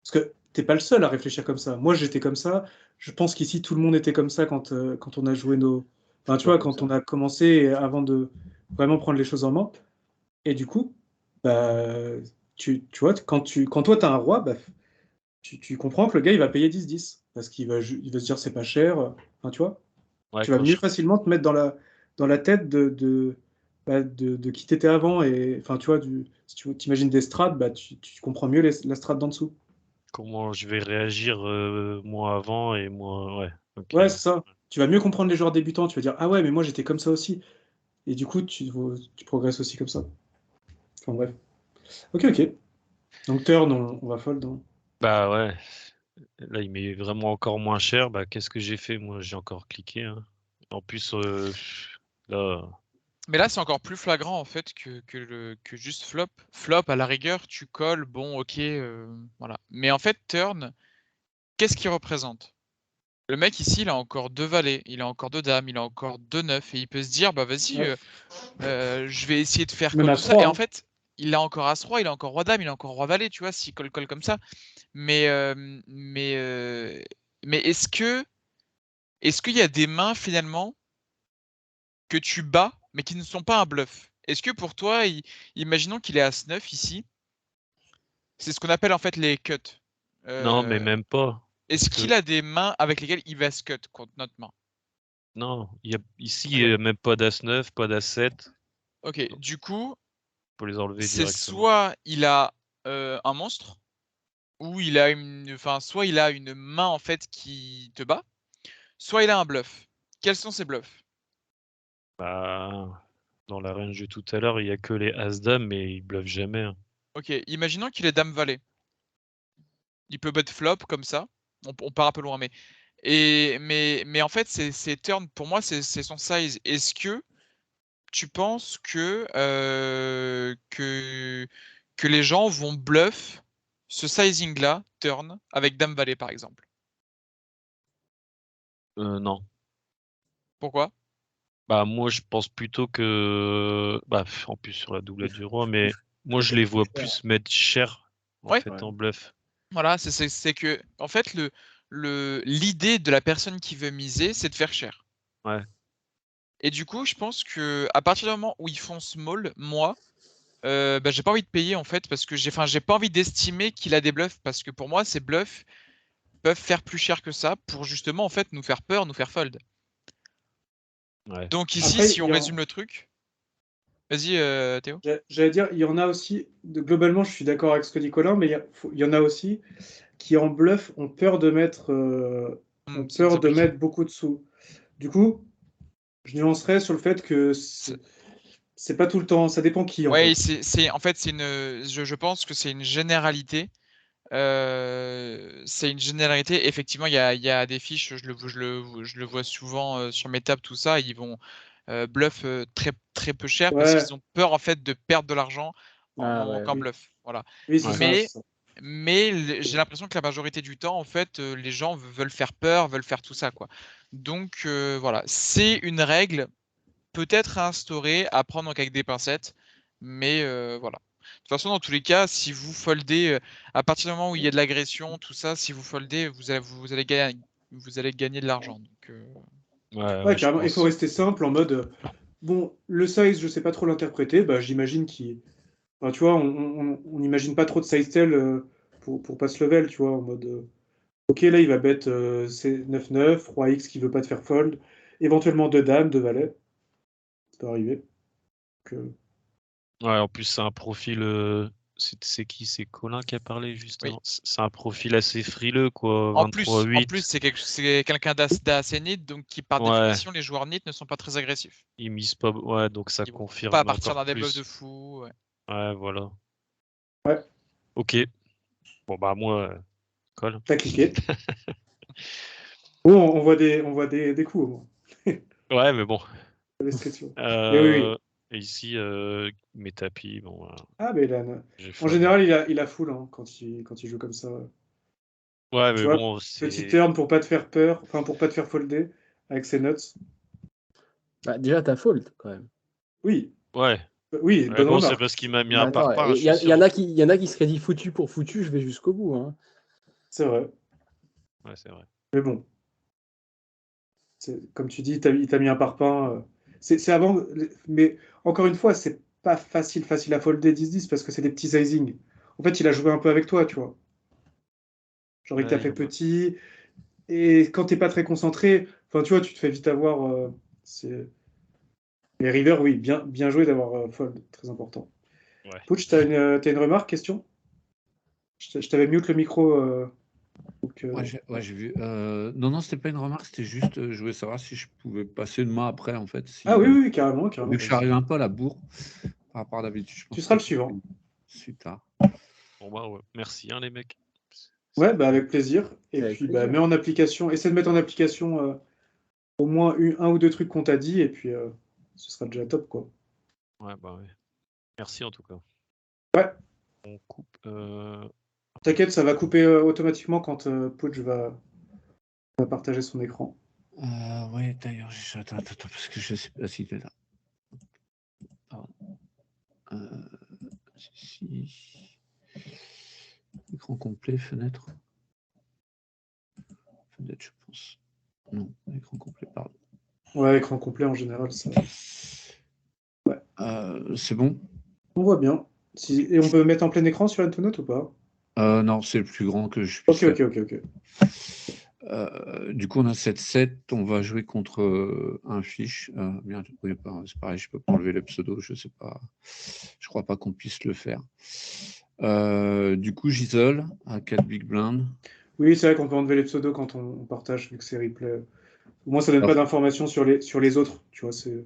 Parce que t'es pas le seul à réfléchir comme ça. Moi, j'étais comme ça. Je pense qu'ici, tout le monde était comme ça quand on a joué nos. Enfin, tu Toujours vois, comme quand ça. on a commencé avant de vraiment prendre les choses en main. Et du coup, bah, tu vois, quand toi, tu as un roi, bah, tu comprends que le gars, il va payer 10-10. Parce il va se dire, c'est pas cher. Enfin, tu vois, Ouais, tu vas mieux facilement te mettre dans la tête de qui t'étais avant. Et enfin, tu vois, si tu t'imagines des strats, bah, tu comprends mieux la strat d'en dessous. comment je vais réagir, moi avant et moi, ouais, ok. Ouais, c'est ça. Tu vas mieux comprendre les joueurs débutants. Tu vas dire, ah ouais, mais moi j'étais comme ça aussi. Et du coup, tu progresses aussi comme ça. Enfin bref. Ok, ok. Donc turn, on va fold, hein. Bah ouais, là, il m'est vraiment encore moins cher. Bah, qu'est-ce que j'ai fait? Moi, j'ai encore cliqué, hein. En plus, là, Mais là, c'est encore plus flagrant en fait que juste flop. Flop, à la rigueur, tu colles, bon, ok, voilà. Mais en fait, turn, qu'est-ce qu'il représente? Le mec ici, il a encore 2 valets, il a encore 2 dames, il a encore 2 neufs, et il peut se dire, bah vas-y, Ouais. je vais essayer de faire Même call à tout ça. 3, Et en hein. fait, il a encore As-3, il a encore Roi-Dame, il a encore Roi-Valet, tu vois, s'il colle comme ça. Mais, mais est-ce qu'il y a des mains finalement que tu bats, mais qui ne sont pas un bluff? Est-ce que pour toi, imaginons qu'il est As-9 ici, c'est ce qu'on appelle en fait les cuts. non, mais Euh, même pas. Est-ce Parce qu'il que, a des mains avec lesquelles il va se cut contre notre main? Non, ici, il n'y a même pas d'As-9, pas As-7. Ok, du coup, Faut les enlever c'est directement. soit il a un monstre, ou il a soit il a une main en fait qui te bat, soit il a un bluff. Quels sont ces bluffs? Bah, dans la range de tout à l'heure, il n'y a que les As-Dame, mais ils bluffent jamais. Hein. Ok, imaginons qu'il est dame-valet. Il peut bet flop comme ça. On part un peu loin, mais en fait, c'est turn, pour moi, c'est son size. Est-ce que tu penses que les gens vont bluff ce sizing-là, turn, avec dame-valet, par exemple? Non. Pourquoi? Bah, moi, je pense plutôt que. Bah, en plus, sur la doublette du roi, mais moi, je les vois plus mettre cher, en Ouais. fait, en bluff. Voilà, c'est que, en fait, l'idée de la personne qui veut miser, c'est de faire cher. Ouais. Et du coup, je pense que à partir du moment où ils font small, moi, bah, j'ai pas envie de payer en fait parce que j'ai pas envie d'estimer qu'il a des bluffs parce que pour moi, ces bluffs peuvent faire plus cher que ça pour justement en fait nous faire peur, nous faire fold. Ouais. Donc ici, Après, si on résume le truc, vas-y Théo. j'allais dire, il y en a aussi, globalement, je suis d'accord avec ce que dit Colin, mais il y en a aussi qui, en bluff, ont peur de mettre, ont C'est une peur de applique. mettre beaucoup de sous. Du coup, je nuancerais sur le fait que c'est pas tout le temps, ça dépend qui, en Ouais, fait. en fait, je pense que c'est une généralité. C'est une généralité. Effectivement, il y a des fiches, je le vois souvent sur mes tables, tout ça, ils vont bluff très, très peu cher parce Ouais, qu'ils ont peur en fait de perdre de l'argent Ah ouais, qu'en oui, bluff. Voilà. oui, c'est Ouais. ça, Mais, c'est ça. j'ai l'impression que la majorité du temps, en fait, les gens veulent faire peur, veulent faire tout ça, quoi. Donc voilà, c'est une règle peut-être à instaurer, à prendre donc avec des pincettes, mais voilà. De toute façon, dans tous les cas, si vous foldez, à partir du moment où il y a de l'agression, tout ça, si vous foldez, vous allez gagner de l'argent. Donc, Ouais, Ouais, ouais, je carrément, il faut pense. rester simple en mode, bon, le size, je sais pas trop l'interpréter, bah, j'imagine qu'il. Enfin, tu vois, on n'imagine pas trop de size tell pour pas se level, tu vois, en mode. Ok, là, il va bet c'est 9-9, roi X qui veut pas te faire fold, éventuellement deux dames, deux valets, ça peut arriver. Donc, Ouais, en plus, c'est un profil. C'est qui? C'est Colin qui a parlé juste oui. avant. C'est un profil assez frileux, quoi. En plus, 23-8. c'est quelqu'un d'assez nid, donc qui, par Ouais, définition, les joueurs nits ne sont pas très agressifs. il mise pas. Ouais, donc ça Ils vont pas confirme partir encore dans des bluffs de plus. fou. Ouais. Ouais, voilà. ouais, Ok. Bon, bah, moi, Col. t'as cliqué. Bon, on voit des coups, au moins, Ouais, mais bon. la description. Mais oui, oui. Et ici, mes tapis, bon, voilà. Ah, mais Ilan, J'ai en fold. général, il a full hein, quand il joue comme ça. Ouais, Tu mais vois, bon, petit c'est. turn pour pas te faire peur, enfin pour pas te faire folder avec ses nuts. Bah, déjà, t'as fold quand même. Oui, Ouais. oui, Ouais, bonne bon, c'est remarque. parce qu'il m'a mis Mais un attends, parpaing, je il y, suis y sûr. en a qui seraient dit foutu pour foutu, je vais jusqu'au bout. Hein. C'est vrai. Ouais, c'est vrai. Mais bon, comme tu dis, il t'a mis un parpaing. C'est avant, mais encore une fois, c'est pas facile à folder 10-10 parce que c'est des petits sizing. En fait, il a joué un peu avec toi, tu vois. Genre, il t'a Ouais, fait petit. Et quand t'es pas très concentré, enfin, tu vois, tu te fais vite avoir. C'est... Mais River, oui, bien joué d'avoir fold, très important. ouais. Pooch, t'as une remarque, question? Je t'avais mute le micro. Donc, Ouais, j'ai vu. Non, c'était pas une remarque, c'était juste, je voulais savoir si je pouvais passer une main après, en fait. Ah oui, Si, oui, carrément, vu carrément. que je suis arrivé un peu à la bourre par rapport à d'habitude, je Tu pense seras que le suivant. c'est tard. Bon, bah, ouais. Merci, hein, les mecs. Ouais, bah, avec plaisir. Et Avec puis, bah, plaisir. mets en application, essaie de mettre en application au moins un ou deux trucs qu'on t'a dit, et puis ce sera déjà top, quoi. Ouais, bah, ouais. Merci, en tout cas. Ouais, On coupe. t'inquiète, ça va couper automatiquement quand Pooch va partager son écran. Ouais, d'ailleurs, attends, parce que je sais pas si t'es là. Pardon. Si. Écran complet, fenêtre. Fenêtre, je pense. Non, écran complet, pardon. Ouais, écran complet en général, ça. Ouais. C'est bon? On voit bien. Et on peut mettre en plein écran sur Antonote ou pas? Non, c'est le plus grand que je Ok, puisse faire. ok, ok, ok. Du coup, on a 7-7. On va jouer contre un fiche. Merde, oui, c'est pareil, je peux pas enlever le pseudo. Je sais pas. Je crois pas qu'on puisse le faire. Du coup, j'isole à 4 big blind. Oui, c'est vrai qu'on peut enlever les pseudos quand on partage, vu que c'est replay. Au moins, ça donne pas Alors, d'informations sur les autres, tu vois. C'est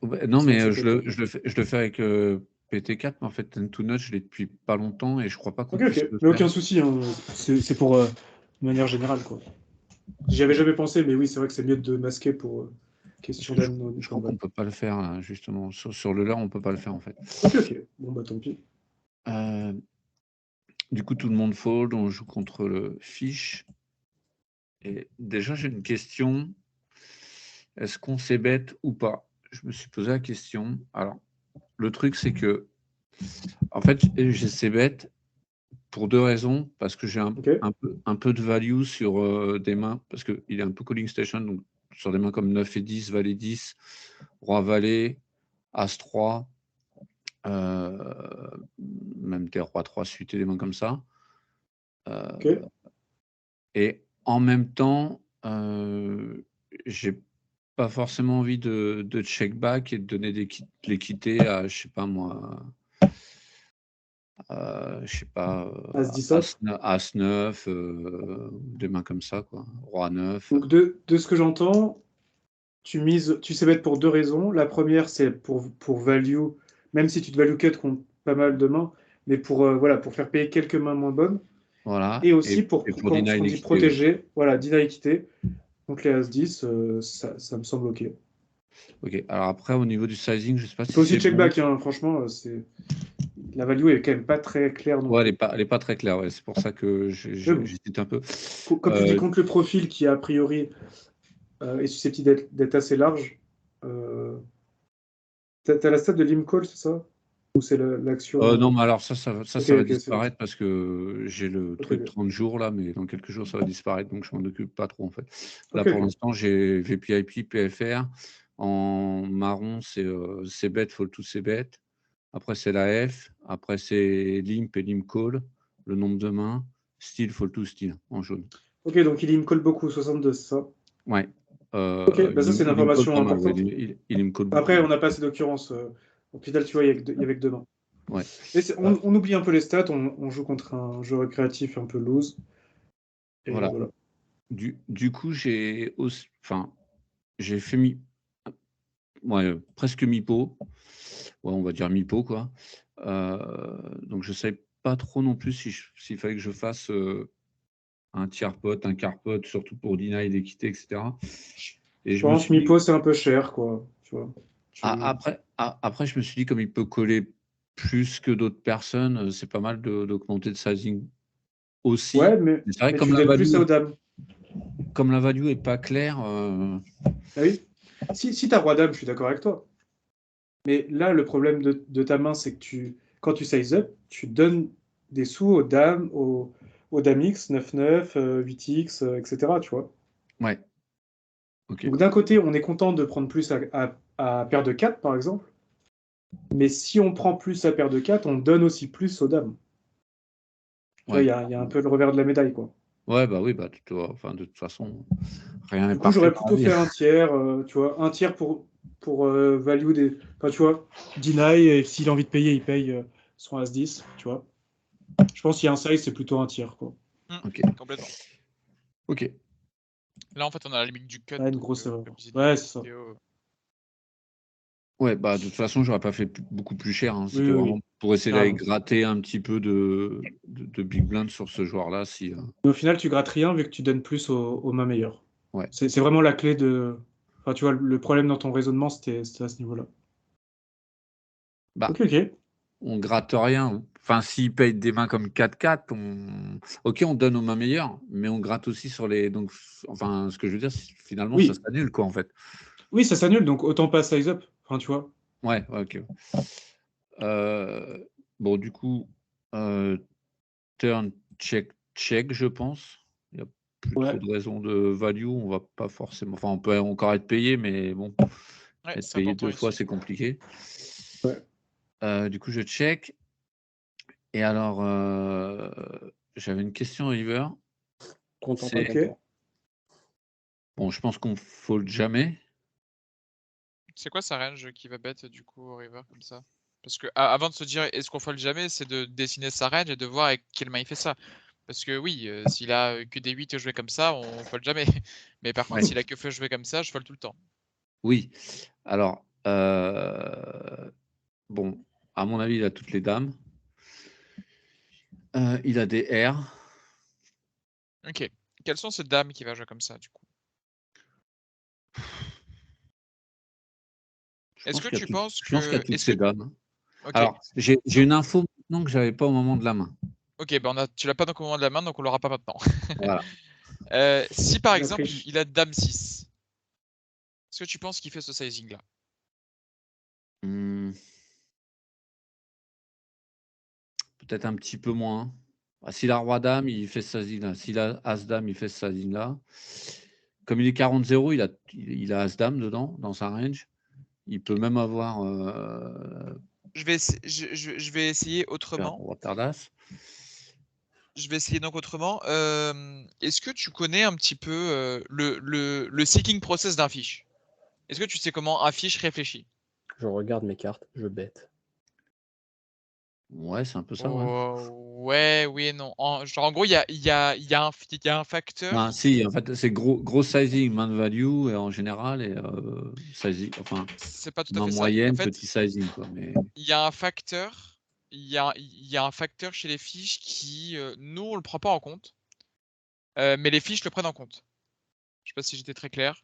non, vrai que mais ça je peut être. le fais avec PT4, mais en fait, Ten2Notch, je l'ai depuis pas longtemps et je crois pas qu'on Ok, puisse ok. le Mais faire. aucun souci, hein. C'est pour de manière générale, quoi. J'y avais jamais pensé, mais oui, c'est vrai que c'est mieux de masquer pour Parce question que d'unknown. je crois qu'on peut pas le faire, là, justement. Sur le leurre, on peut pas le faire, en fait. Ok, ok. Bon, bah tant pis. Du coup, tout le monde fold. On joue contre le fiche. Et déjà, j'ai une question. Est-ce qu'on s'est bête ou pas? Je me suis posé la question. Alors, le truc, c'est que, en fait, j'ai ces bêtes pour deux raisons. Parce que j'ai Ok. un peu de value sur des mains, parce qu'il est un peu calling station, donc sur des mains comme 9 et 10, Valet 10, Roi Valet, As 3, même des Roi 3 suités, des mains comme ça. Ok. Et en même temps, j'ai pas forcément envie de check back et de donner de l'équité à, je sais pas moi, je sais pas, As 10 off. As 9, des mains comme ça, quoi. Roi 9. Donc, de ce que j'entends, tu sais mettre pour deux raisons. La première, c'est pour value, même si tu te value cut contre pas mal de mains, mais voilà, pour faire payer quelques mains moins bonnes. Voilà. Et aussi Et pour ce deny qu'on dit l'équité aussi. protéger, voilà, deny équité. Donc les As 10, ça me semble ok. Ok. Alors après, au niveau du sizing, je sais pas Tu peux si aussi c'est check bon. back, hein, franchement, la value est quand même pas très claire non Ouais, plus. elle est pas très claire. Ouais. C'est pour ça que Mais bon, j'hésite un peu. comme tu dis, contre le profil qui a priori est susceptible d'être assez large, t'as la stat de Limcall, c'est ça? Ou c'est l'action Non, mais alors Ok, ça va ok, c'est bon. disparaître parce que j'ai le Ok, truc ok. 30 jours là, mais dans quelques jours ça va disparaître, donc je m'en occupe pas trop en fait. Là Ok, pour ok. l'instant j'ai VPIP, PFR. En marron c'est bet, fold to c'est bet. Après c'est la F. Après c'est limp et limp call. Le nombre de mains. Steel, fold to steel en jaune. Ok, donc il me colle beaucoup, 62, c'est ça? Ouais. Ok, bah ça c'est une Il me colle information pas mal. Ouais. importante. Il me colle beaucoup. Après, Ouais. on n'a pas assez d'occurrences. Au final, tu vois, il y avait que deux mains. Ouais. Mais on oublie un peu les stats, on joue contre un jeu récréatif un peu loose. Et Voilà. voilà. Du coup j'ai fait ouais, presque mi-pot. Ouais, on va dire mi-pot, quoi. Donc je ne savais pas trop non plus s'il fallait que je fasse un tiers pot, un quart pot, surtout pour deny l'équité, etc. Et Je je me pense suis dit, mi-pot, c'est un peu cher, quoi. Tu vois. après, je me suis dit, comme il peut coller plus que d'autres personnes, c'est pas mal d'augmenter le sizing Ouais, aussi. Mais c'est vrai que mais tu donnes plus ça aux dames. comme la value est pas claire, Ah oui. Si tu as roi-dame, je suis d'accord avec toi. Mais là, le problème de ta main, c'est que quand tu size up, tu donnes des sous aux dames, aux dames X, 9-9, 8X, etc. Tu vois. ouais, ok. Donc d'un côté, on est content de prendre plus à paire de 4, par exemple. Mais si on prend plus à paire de 4, on donne aussi plus aux dames. Tu vois, Ouais. il y a un peu le revers de la médaille, quoi. Ouais, bah oui, bah, enfin, de toute façon, rien n'est Du coup, parfait j'aurais dans la plutôt vie. fait un tiers, tu vois, un tiers pour value des. Enfin, tu vois, deny, et s'il a envie de payer, il paye son As-10, tu vois. Je pense qu'il y a un size, c'est plutôt un tiers, quoi. Ok. Complètement. Ok. Là, en fait, on a la limite du cut. Ouais, une Donc, grosse erreur. comme disait Ouais, c'est ça. Théo, Ouais, bah, de toute façon, j'aurais pas fait beaucoup plus cher, hein. Oui, C'était oui, vraiment oui. pour essayer d'aller Carrément. gratter un petit peu de big blind sur ce joueur-là. Mais au final, tu grattes rien vu que tu donnes plus aux mains meilleures. Ouais. C'est vraiment la clé de. Enfin, tu vois, le problème dans ton raisonnement, c'était à ce niveau-là. Bah, Ok, ok. on gratte rien. Enfin, s'il paye des mains comme 4-4, ok, on donne aux mains meilleures, mais on gratte aussi sur les. Donc, enfin, ce que je veux dire, finalement, ça Oui, s'annule, quoi, en fait. oui, ça s'annule, donc autant pas size up. Enfin, tu vois. Ouais, ouais, ok. Bon, du coup, turn check, je pense. Il n'y a plus trop Ouais, de raisons de value. On va pas forcément. Enfin, on peut encore être payé, mais bon, ouais, être c'est payé important 2 fois, ici. c'est compliqué. ouais. Du coup, je check. Et alors, j'avais une question, River. Content, pas C'est Ok. content. Bon, je pense qu'on fold jamais. C'est quoi sa range qui va bet du coup au river comme ça? Parce que avant de se dire est-ce qu'on fold jamais, c'est de dessiner sa range et de voir avec quelle main il fait ça. Parce que oui, s'il a que des 8 joués comme ça, on fold jamais. Mais par contre, Ouais. s'il a que feu joué comme ça, je fold tout le temps. Oui. Alors, bon, à mon avis, il a toutes les dames. Il a des R. Ok. Quelles sont ces dames qui va jouer comme ça du coup? Est-ce que tu penses Je pense qu'il y a que. toutes Est-ce ces que. dames. Ok. Alors, j'ai une info maintenant que j'avais pas au moment de la main. Ok, ben tu l'as pas donc au moment de la main, donc on l'aura pas maintenant. Voilà. Si par La exemple, triche. il a dame 6, est-ce que tu penses qu'il fait ce sizing là? Peut-être un petit peu moins. Bah, s'il a roi-dame, il fait ce sizing-là. S'il a as-dame, il fait ce sizing-là. Comme il est 40-0, il a as-dame dedans, dans sa range. Il peut même avoir Je vais essayer autrement. roi pair d'as. Je vais essayer donc autrement. Est-ce que tu connais un petit peu le seeking process d'un fiche? Est-ce que tu sais comment un fiche réfléchit? Je regarde mes cartes, je bête. Ouais, c'est un peu ça, ouais. Ouais, oui et non. En gros, il y a un facteur. Non, si, en fait, c'est gros sizing, main de value et en général, et sizing, enfin, C'est pas tout à main fait ça. moyenne, En fait, petit sizing, quoi. Mais il y a un facteur. Il y a un facteur chez les fiches qui, nous, on le prend pas en compte. Mais les fiches le prennent en compte. Je sais pas si j'étais très clair.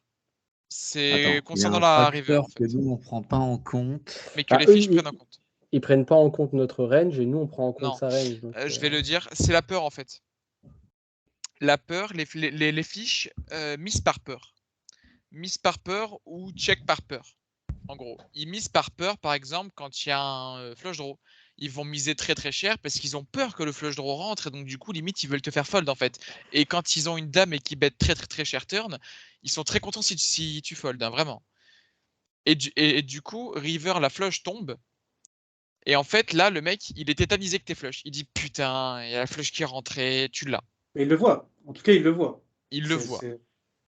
C'est attends, il y a concernant un la river, facteur en que fait. nous, on prend pas en compte. Mais que Ah, les eux, fiches prennent en compte. ils prennent pas en compte notre range et nous, on prend en compte Non, sa range. Donc, je vais le dire, c'est la peur en fait. La peur, les fiches misent par peur. Mise par peur ou check par peur. En gros, ils misent par peur, par exemple, quand il y a un flush draw. Ils vont miser très très cher parce qu'ils ont peur que le flush draw rentre et donc du coup, limite, ils veulent te faire fold en fait. Et quand ils ont une dame et qui bet très très très cher turn, ils sont très contents si tu fold, hein, vraiment. Et du coup, river, la flush tombe. Et en fait, là, le mec, il est tétanisé que t'es flush. Il dit putain, il y a la flush qui est rentrée, tu l'as. Mais il le voit. En tout cas, il le voit. Il le voit. C'est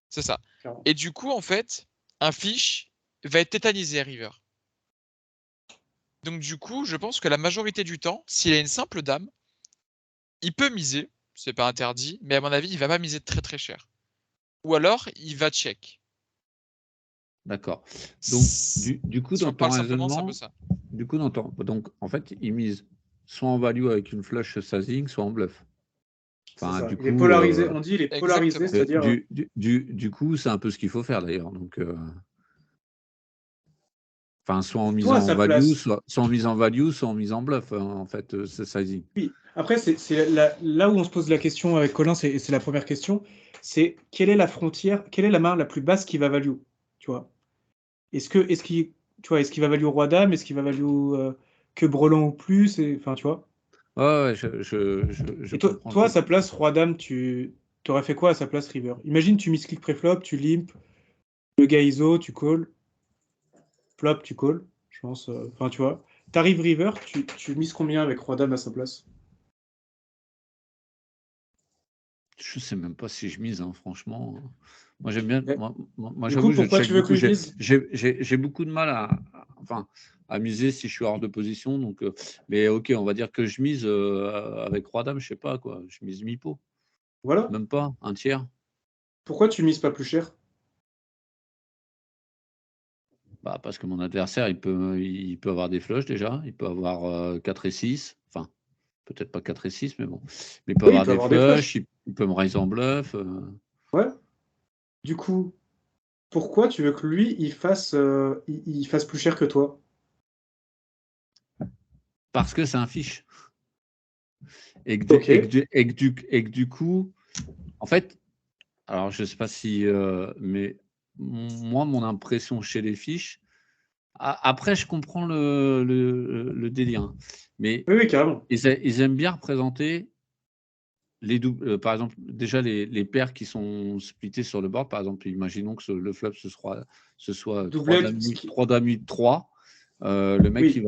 C'est ça. clairement. Et du coup, en fait, un fiche va être tétanisé à river. Donc du coup, je pense que la majorité du temps, s'il a une simple dame, il peut miser, c'est pas interdit, mais à mon avis, il va pas miser très très cher. Ou alors, il va check. D'accord. Donc, du coup, Si dans on ton parle simplement, c'est un peu raisonnement, ça. du coup, donc, en fait, il mise soit en value avec une flush sizing, soit en bluff. C'est Enfin, ça. du Il est coup, polarisé. On dit il est polarisé, Exactement. c'est-à-dire. du coup, c'est un peu ce qu'il faut faire d'ailleurs. Donc, enfin, soit en Toi, misant à en sa value, place. soit en mise en value, soit en mise en bluff, hein, en fait, ce sizing. Oui. Après, c'est là où on se pose la question avec Colin, c'est la première question. C'est quelle est la frontière, quelle est la main la plus basse qui va value, tu vois? Est-ce qu'il va value roi-dame? Est-ce qu'il va value que brelan ou plus? Enfin, tu vois. Ouais, je Et toi, comprends le toi, à truc. sa place, roi-dame, tu aurais fait quoi à sa place, river? Imagine, tu mises clic préflop, tu limp, le gars ISO, tu call, flop, tu call, je pense. Enfin, tu vois. T'arrives river, tu mises combien avec roi-dame à sa place? Je sais même pas si je mise, hein, franchement. Moi, j'aime bien. Mais, Moi, du coup, j'avoue, je pourquoi check tu veux que beaucoup. lui mise? J'ai beaucoup de mal à miser si je suis hors de position. Donc, mais ok, on va dire que je mise avec roi-dame, je sais pas quoi. Je mise mi-pot. Voilà. Même pas, un tiers. Pourquoi tu mises pas plus cher? Bah, parce que mon adversaire, il peut avoir des flushs déjà. Il peut avoir 4 et 6. Enfin, peut-être pas 4 et 6, mais bon. Mais il peut Oui, il avoir peut des avoir des flushs. flashs. Il peut me raise en bluff. Ouais. Du coup, pourquoi tu veux que lui, il fasse plus cher que toi? Parce que c'est un fiche. Et Ok. que du coup, en fait, alors je sais pas si, mais moi, mon impression chez les fiches, après, je comprends le délire, hein, mais Oui, oui, carrément. ils aiment bien représenter les doubles, par exemple, déjà les paires qui sont splittés sur le board. Par exemple, imaginons que le flop, ce soit 3 Doublette, dames 8, 3 dames 8, 3. Le mec, oui.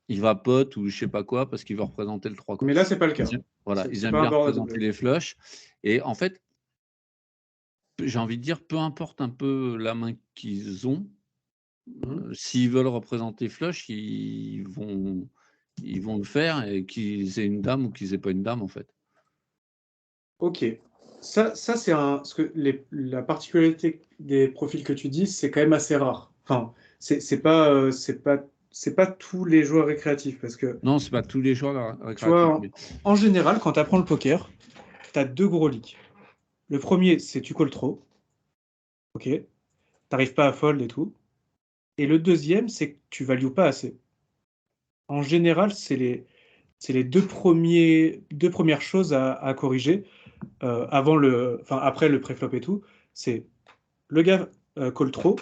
il va pot ou je sais pas quoi parce qu'il veut représenter le 3, quoi. Mais là, c'est pas le cas. Voilà, ils C'est aiment pas un bien board à représenter doublette. les flushs. Et en fait, j'ai envie de dire, peu importe un peu la main qu'ils ont, Mmh. s'ils veulent représenter flush, ils vont le faire et qu'ils aient une dame ou qu'ils aient pas une dame, en fait. Ok. Ça c'est parce que la particularité des profils que tu dis, c'est quand même assez rare. Enfin, c'est pas tous les joueurs récréatifs parce que, Non, c'est pas tous les joueurs tu vois, récréatifs, mais en général, quand tu apprends le poker, tu as deux gros leaks. Le premier, c'est tu call trop, ok, t'arrives pas à fold et tout. Et le deuxième, c'est que tu values pas assez. En général, c'est les deux premières choses à corriger après le préflop et tout. C'est le gars call trop,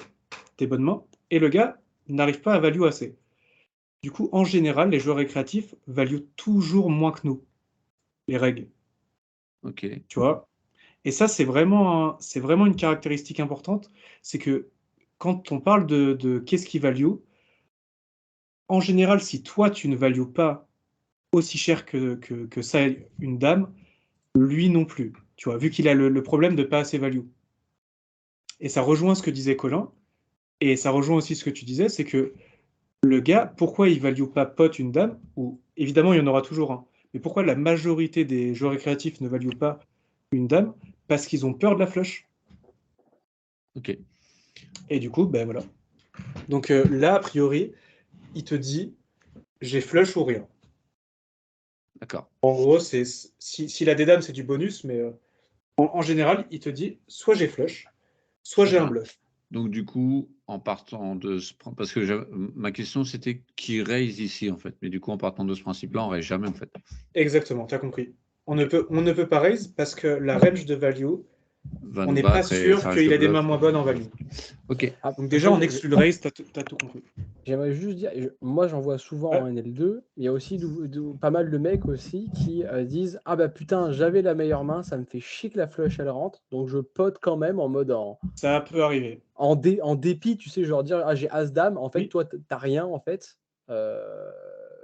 tes bonnes mains, et le gars n'arrive pas à value assez. Du coup, en général, les joueurs récréatifs valuent toujours moins que nous, les règles, ok. tu vois. Et ça, c'est vraiment une caractéristique importante, c'est que quand on parle de qu'est-ce qui value, en général, si toi, tu ne values pas aussi cher que ça une dame, lui non plus, tu vois, vu qu'il a le problème de pas assez value. Et ça rejoint ce que disait Colin, et ça rejoint aussi ce que tu disais, c'est que le gars, pourquoi il value pas pot une dame, ou évidemment il y en aura toujours un, mais pourquoi la majorité des joueurs récréatifs ne value pas une dame? Parce qu'ils ont peur de la flush. Ok. Et du coup, ben voilà. Donc là, a priori, il te dit, j'ai flush ou rien. D'accord. En gros, s'il a des dames, c'est du bonus, mais en général, il te dit, soit j'ai flush, soit Très j'ai un bien. bluff. Donc, du coup, en partant de ce parce que ma question, c'était qui raise ici, en fait. Mais du coup, en partant de ce principe-là, on raise jamais, en fait. Exactement, tu as compris. On ne peut pas raise parce que la range de value, Va on nous n'est pas battre et sûr ça risque de qu'il a des mains bluff. moins bonnes en value. Ok. Donc déjà, on Après, exclut le raise, tu as tout compris. j'aimerais juste dire, moi j'en vois souvent Ouais. en NL2, il y a aussi pas mal de mecs aussi qui disent ah bah putain j'avais la meilleure main, ça me fait chier que la flush elle rentre, donc je pote quand même en mode Ça peut arriver. en dépit, tu sais, genre dire ah j'ai as dame, en fait Oui. toi t'as rien en fait, Mais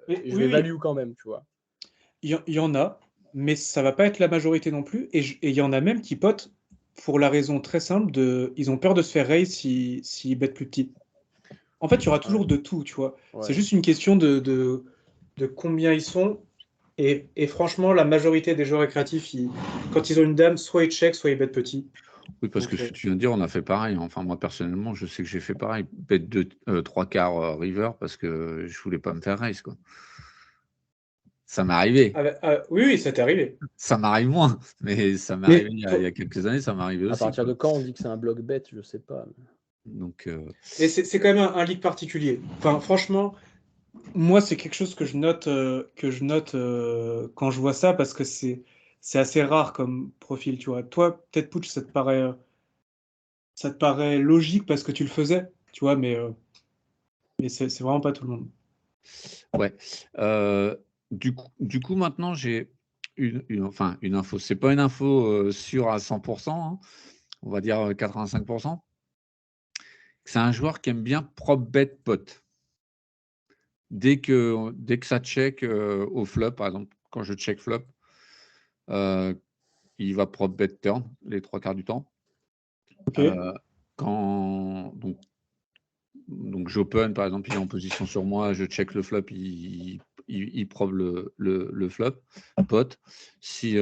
et je oui, vais oui, value quand même, tu vois. il y en a, mais ça va pas être la majorité non plus. Et il y en a même qui potent pour la raison très simple ils ont peur de se faire raise s'ils bettent plus petit. En fait, il y aura Ouais, toujours de tout, tu vois. C'est ouais. juste une question de combien ils sont. Et franchement, la majorité des joueurs récréatifs, quand ils ont une dame, soit ils check, soit ils bettent petit. Oui, parce que Donc, ce que tu viens de dire, on a fait pareil. Enfin, moi, personnellement, je sais que j'ai fait pareil. Bet de 3/4 river parce que je voulais pas me faire raise, quoi. Ça m'est arrivé. oui, oui, ça t'est arrivé. Ça m'arrive moins, mais ça m'est arrivé Mais il y a quelques années, ça m'est arrivé À aussi, partir quoi. de quand on dit que c'est un bloc bête, je sais pas. Donc, c'est quand même un league particulier. Enfin, franchement, moi, c'est quelque chose que je note quand je vois ça parce que c'est assez rare comme profil, tu vois. Toi, peut-être Pooch, ça te paraît logique parce que tu le faisais, tu vois, mais c'est vraiment pas tout le monde. ouais. Du coup, maintenant, j'ai enfin, une info. C'est pas une info sûre à 100%, hein, on va dire 85%. C'est un joueur qui aime bien prop bet pot. Dès que ça check au flop, par exemple, quand je check flop, euh, il va prop bet turn les 3/4 du temps. Ok, Quand donc j'open, par exemple, il est en position sur moi, je check le flop, il probe le flop, pot. Si j'ai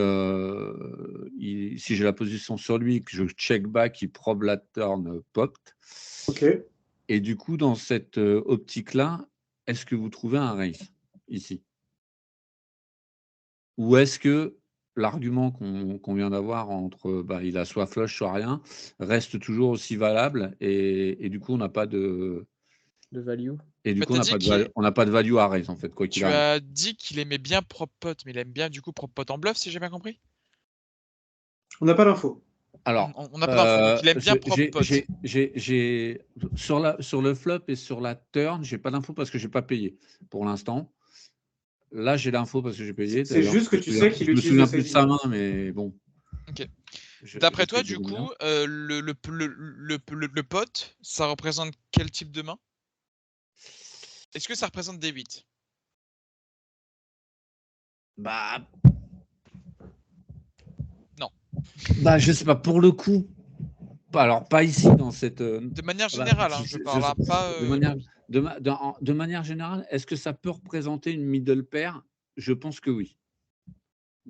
la position sur lui, que je check back, il probe la turn, pot. ok. Et du coup, dans cette optique-là, est-ce que vous trouvez un raise ici? Ou est-ce que l'argument qu'on vient d'avoir entre il a soit flush, soit rien, reste toujours aussi valable et du coup, on n'a pas de. De value. Et du Bah, coup, on n'a pas de value à raise, en fait, quoi qu'il tu arrive. as dit qu'il aimait bien prop pot, mais il aime bien du coup prop pot en bluff, si j'ai bien compris. On n'a pas l'info. Alors, On n'a pas d'infos, donc il aime bien prop pot. sur le flop et sur la turn, j'ai pas d'info parce que j'ai pas payé pour l'instant. Là, j'ai l'info parce que j'ai payé. C'est D'ailleurs, juste que tu sais qu'il je me utilise le souviens plus de sa sizing. main, mais bon. Ok. Je D'après sais toi, que je du joue bien. coup, le pot, ça représente quel type de main? Est-ce que ça représente des 8? Bah, Non. je sais pas. Pour le coup, Alors, pas ici, dans cette. De manière générale, je parle, pas. De manière générale, est-ce que ça peut représenter une middle pair? Je pense que oui.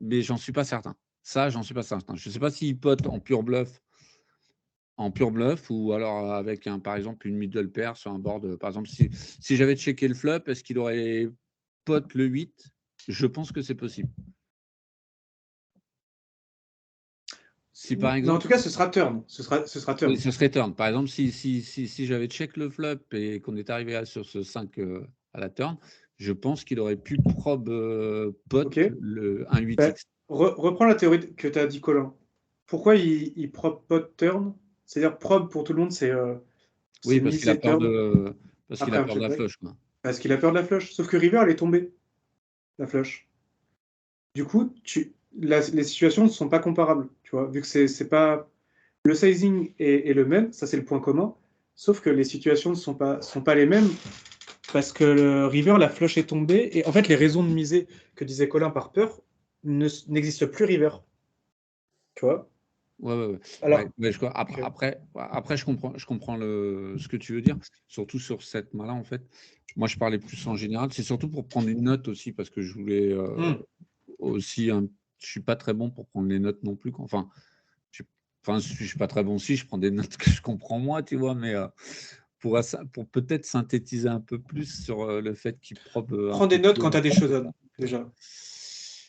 Mais j'en suis pas certain. Ça, j'en suis pas certain. Je ne sais pas s'il pote en pur bluff ou alors avec, par exemple, une middle pair sur un board. Par exemple, si j'avais checké le flop, est-ce qu'il aurait pote le 8? Je pense que c'est possible. Si par exemple, non, en tout cas, ce sera turn. Ce sera turn. oui, ce serait turn. Par exemple, si j'avais check le flop et qu'on est arrivé sur ce 5 à la turn, je pense qu'il aurait pu prob pot le 1-8x. Reprends la théorie que tu as dit, Colin. Pourquoi il prob pot turn? C'est-à-dire prob pour tout le monde, c'est oui, parce qu'il a peur de la flush. Parce qu'il a peur de la flush. Sauf que river, elle est tombée, la flush. Du coup, les situations ne sont pas comparables, tu vois, vu que c'est pas le sizing est le même, ça c'est le point commun, sauf que les situations ne sont pas les mêmes parce que le river, la flush est tombée et en fait les raisons de miser que disait Colin par peur n'existent plus river, tu vois. Ouais. Alors, ouais, après, je comprends ce que tu veux dire, surtout sur cette main-là, en fait. Moi, je parlais plus en général. C'est surtout pour prendre une note aussi, parce que je voulais aussi. Je suis pas très bon pour prendre les notes non plus. Enfin, je suis pas très bon si je prends des notes que je comprends moi, tu vois, mais pour peut-être synthétiser un peu plus sur le fait qu'il probe. Prends des notes quand tu as des showdowns, déjà.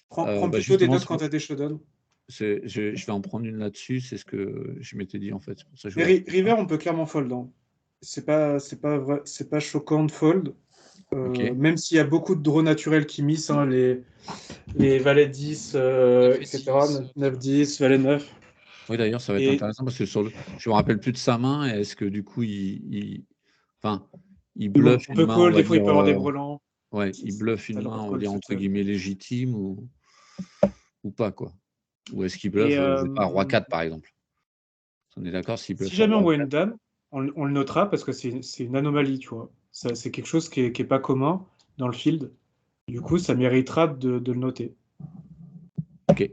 Prends plutôt des notes quand tu as des showdowns. Je vais en prendre une là-dessus, c'est ce que je m'étais dit en fait. C'est pour ça que River, on peut clairement fold. Hein. C'est pas choquant de fold. Okay. Même s'il y a beaucoup de draws naturels qui misent, hein, les valets 10, etc., 9-10, valet 9. Oui, d'ailleurs, ça va être intéressant parce que je ne me rappelle plus de sa main. Est-ce que du coup, il bluffe une main, des fois, il peut avoir des brelans. Ouais, il bluffe une main, on va dire, entre guillemets, légitime ou pas, quoi. Ou est-ce qu'il bluffe, je sais pas, roi 4, par exemple. On est d'accord s'il bluffe. Si jamais on voit une dame, on le notera parce que c'est une anomalie, tu vois. C'est quelque chose qui est pas commun dans le field. Du coup, ça méritera de le noter. Ok.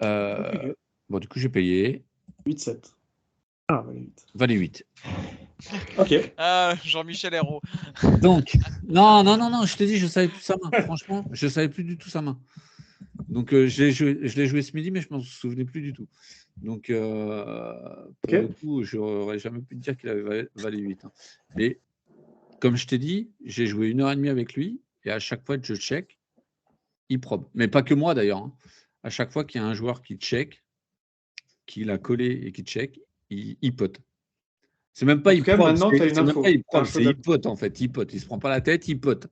Bon, du coup, j'ai payé. 8-7. Ah, valet 8. Valet 8. Ok. Ah, Jean-Michel Hérault. Donc, non, je te dis, je savais plus sa main. Franchement, je savais plus du tout sa main. Donc, je l'ai joué ce midi, mais je m'en souvenais plus du tout. Donc, pour le coup, je n'aurais jamais pu te dire qu'il avait valet 8. Hein. Mais comme je t'ai dit, j'ai joué 1h30 avec lui et à chaque fois que je check, il probe. Mais pas que moi d'ailleurs. Hein. À chaque fois qu'il y a un joueur qui check, qui l'a collé et qui check, il pote. C'est même pas il probe, maintenant, tu as une info. C'est il pote en fait. Il pote. Il se prend pas la tête, il pote.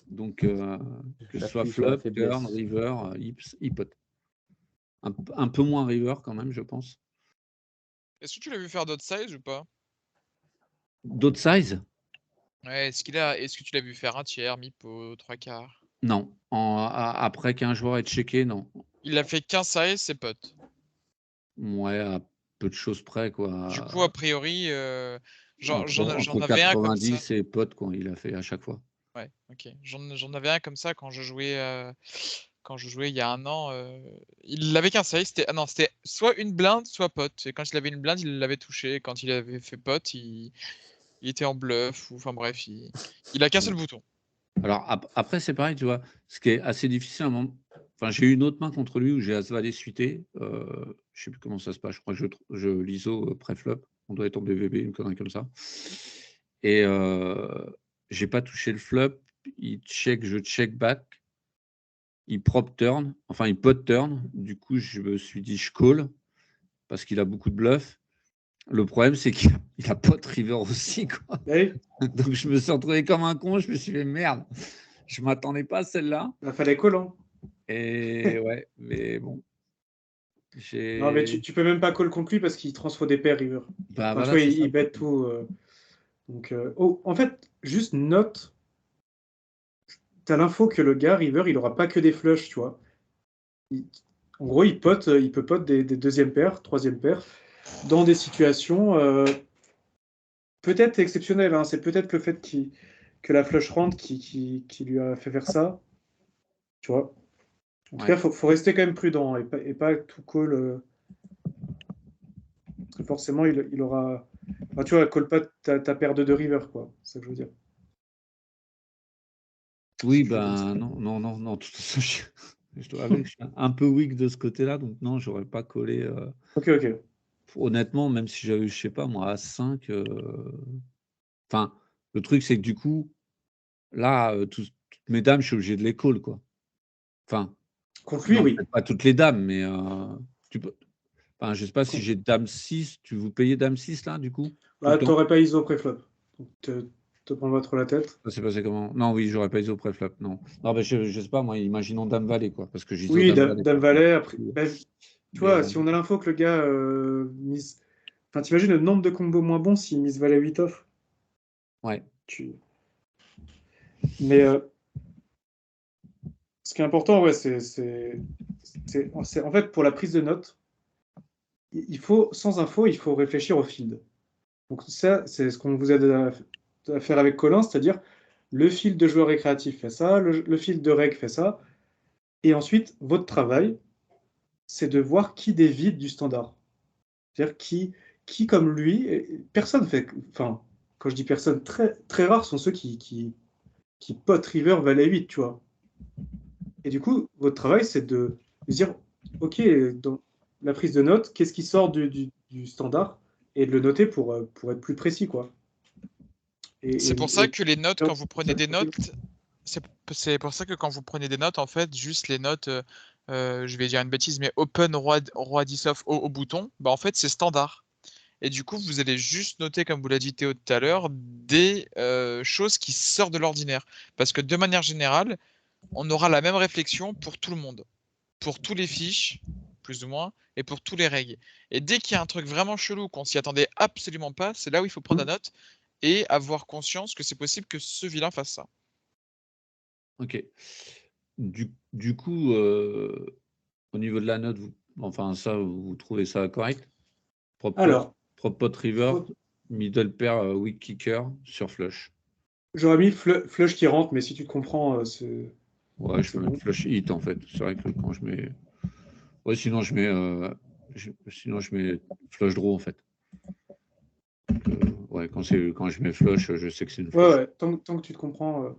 Donc, que ce soit flop, turn, river, il pote. Un peu moins river quand même, je pense. Est-ce que tu l'as vu faire d'autres sizes ou pas? D'autres sizes? Ouais, est-ce que tu l'as vu faire un tiers, mi-pot, 3/4? Non. Après qu'un joueur ait checké, non. Il a fait qu'un size, c'est pote. Ouais, à peu de choses près, quoi. Du coup, a priori, j'en entre avais un comme 90 ça. et pote, quoi, il a fait à chaque fois. Ouais, ok. J'en avais un comme ça quand je jouais il y a un an. Il l'avait qu'un size. C'était soit une blinde, soit pote. Et quand il avait une blinde, il l'avait touché. Quand il avait fait pote, il était en bluff. Enfin bref, il a qu'un seul bouton. Alors après, c'est pareil, tu vois. Ce qui est assez difficile, enfin, j'ai eu une autre main contre lui où j'ai as-valet suité. Je ne sais plus comment ça se passe. Je crois que je l'ISO pré-flop. On doit être en BVB, une connerie comme ça. Et j'ai pas touché le flop. Il check, je check back. Il prop turn. Enfin, il pot turn. Du coup, je me suis dit, je call parce qu'il a beaucoup de bluff. Le problème, c'est qu'il a pot river aussi, quoi. Oui. Donc, je me suis retrouvé comme un con. Je me suis dit, merde. Je ne m'attendais pas à celle-là. Il fallait call. Hein. Et ouais, mais bon. Non, mais tu peux même pas call contre lui parce qu'il transfère des paires river. Bah, enfin, voilà, tu vois, il bet tout. Donc, en fait, juste note. Tu as l'info que le gars, river, il aura pas que des flushs, tu vois. En gros, il peut pot des deuxièmes paires, troisième paires, dans des situations peut-être exceptionnelles. Hein. C'est peut-être le fait que la flush rentre qui lui a fait faire ça. Tu vois. En tout cas, faut rester quand même prudent et pas tout call. Parce que forcément, il aura. Enfin, tu vois, colle pas ta paire de 2 river, quoi. C'est ça que je veux dire. Oui, Si je fais comme ça. non. De toute façon, je dois avouer que je suis un peu weak de ce côté-là, donc non, j'aurais pas collé. Ok. Honnêtement, même si j'avais, je sais pas, moi, As-5. Enfin, le truc, c'est que du coup, là, toutes mes dames, je suis obligé de les call, quoi. Enfin, Contre lui, non, oui. peut-être pas toutes les dames, mais tu peux. Enfin, je sais pas si Contre- j'ai dame 6, tu vous payez dame 6 là, du coup? Tout Bah, le temps? t'aurais pas ISO préflop. Donc, te prends pas trop la tête. Ça s'est passé comment? Non, oui, j'aurais pas ISO préflop, non. Non, mais je sais pas, moi, imaginons dame valet, quoi, parce que j'ISO Oui, dame valet. Dame Valet, après. Bah, tu Mais vois, si on a l'info que le gars mise. Enfin, t'imagines le nombre de combos moins bons s'il mise Valet 8 off. ouais. Mais ce qui est important, ouais, en fait, pour la prise de notes, il faut, sans info, il faut réfléchir au field. Donc ça, c'est ce qu'on vous aide à faire avec Colin, c'est-à-dire le field de joueur récréatif fait ça, le field de reg fait ça, et ensuite, votre travail, c'est de voir qui dévide du standard. C'est-à-dire qui comme lui, personne fait, enfin, quand je dis personne, très, très rares sont ceux qui pot river valet 8, tu vois. Et du coup, votre travail, c'est de dire, OK, dans la prise de notes, qu'est-ce qui sort du standard et de le noter pour être plus précis, quoi. C'est pour ça que les notes, quand donc, vous prenez des notes, c'est pour ça que quand vous prenez des notes, en fait, juste les notes, je vais dire une bêtise, mais open roi 10 off au bouton, bah en fait, c'est standard. Et du coup, vous allez juste noter, comme vous l'a dit Théo tout à l'heure, des choses qui sortent de l'ordinaire. Parce que de manière générale, on aura la même réflexion pour tout le monde, pour tous les fiches, plus ou moins, et pour tous les règles. Et dès qu'il y a un truc vraiment chelou, qu'on s'y attendait absolument pas, c'est là où il faut prendre la note et avoir conscience que c'est possible que ce vilain fasse ça. Ok. Du coup, au niveau de la note, enfin, ça, vous trouvez ça correct? Alors, Prop pot river, middle pair, weak kicker sur flush. j'aurais mis flush qui rentre, mais si tu te comprends, c'est Ouais, je c'est peux bon. mettre flush hit en fait. C'est vrai que quand je mets. Ouais, sinon je mets flush draw en fait. Ouais, quand je mets flush, je sais que c'est une flush. Ouais, tant que tu te comprends.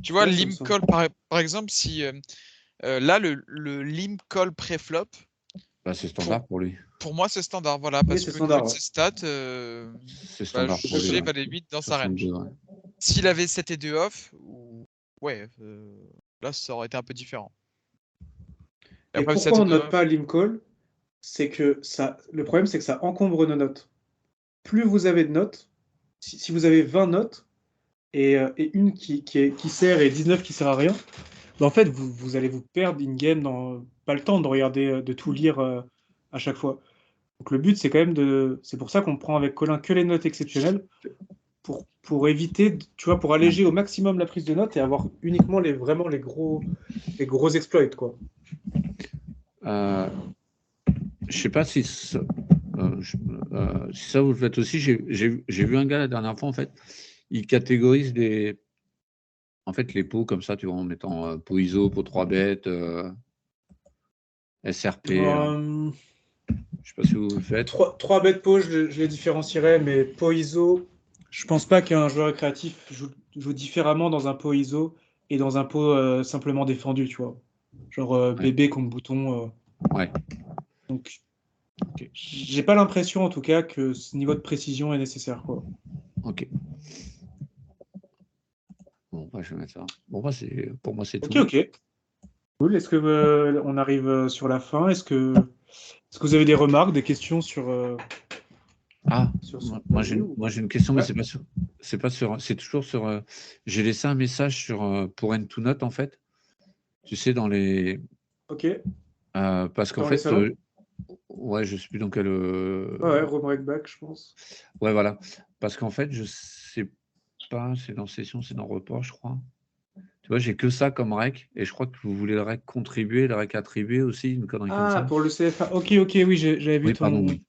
Tu vois, Ouais, ça me limp semble. call, par exemple, si là, le limp call pré-flop, Bah, c'est standard pour lui. pour moi, c'est standard, voilà, Oui, parce c'est qu'au niveau standard, de ouais. ses stats, C'est standard pour lui. j'ai Ouais. valet 8 dans sa 62, range. ouais. S'il avait 7 et 2 off, ouais, là, ça aurait été un peu différent. Et Et après, pourquoi 7 et on 2 note off, pas limp call? C'est que le problème, c'est que ça encombre nos notes. Plus vous avez de notes, si vous avez 20 notes et une qui sert et 19 qui sert à rien, bah, en fait, vous allez vous perdre in-game, pas le temps de regarder, de tout lire à chaque fois. Donc le but, c'est quand même c'est pour ça qu'on prend avec Colin que les notes exceptionnelles, pour éviter, tu vois, pour alléger au maximum la prise de notes et avoir uniquement vraiment les gros exploits, quoi. Je sais pas si ça, si ça vous le faites aussi. J'ai vu un gars la dernière fois en fait. Il catégorise en fait les pots comme ça, tu vois, en mettant pot ISO, pot 3 bêtes, SRP. Je sais pas si vous le faites. 3 bêtes pot, je les différencierais, mais pot ISO, je pense pas qu'un joueur créatif joue différemment dans un pot ISO et dans un pot simplement défendu, tu vois. Genre Ouais. bébé contre bouton. Ouais. Donc, Ok. j'ai pas l'impression en tout cas que ce niveau de précision est nécessaire, quoi. Ok. Bon, bah, je vais mettre ça. Bon, bah, pour moi, c'est tout. Ok. Cool. Est-ce que on arrive sur la fin? Est-ce que vous avez des remarques, des questions sur ce Moi projet, j'ai une question, mais Ouais. c'est toujours sur. J'ai laissé un message pour N2Note en fait. Tu sais, dans les. Ok. Parce qu'en Dans les fait, salons? ouais, je sais plus dans quel. Ouais, Breakback, je pense. Ouais, voilà. Parce qu'en fait, je sais pas, c'est dans session, c'est dans report, je crois. Tu vois, j'ai que ça comme rec, et je crois que vous voulez le rec contribuer, le rec attribuer aussi, une connerie comme ça. Ah, pour le CFA. Ok, oui, j'avais vu Oui, pardon, oui.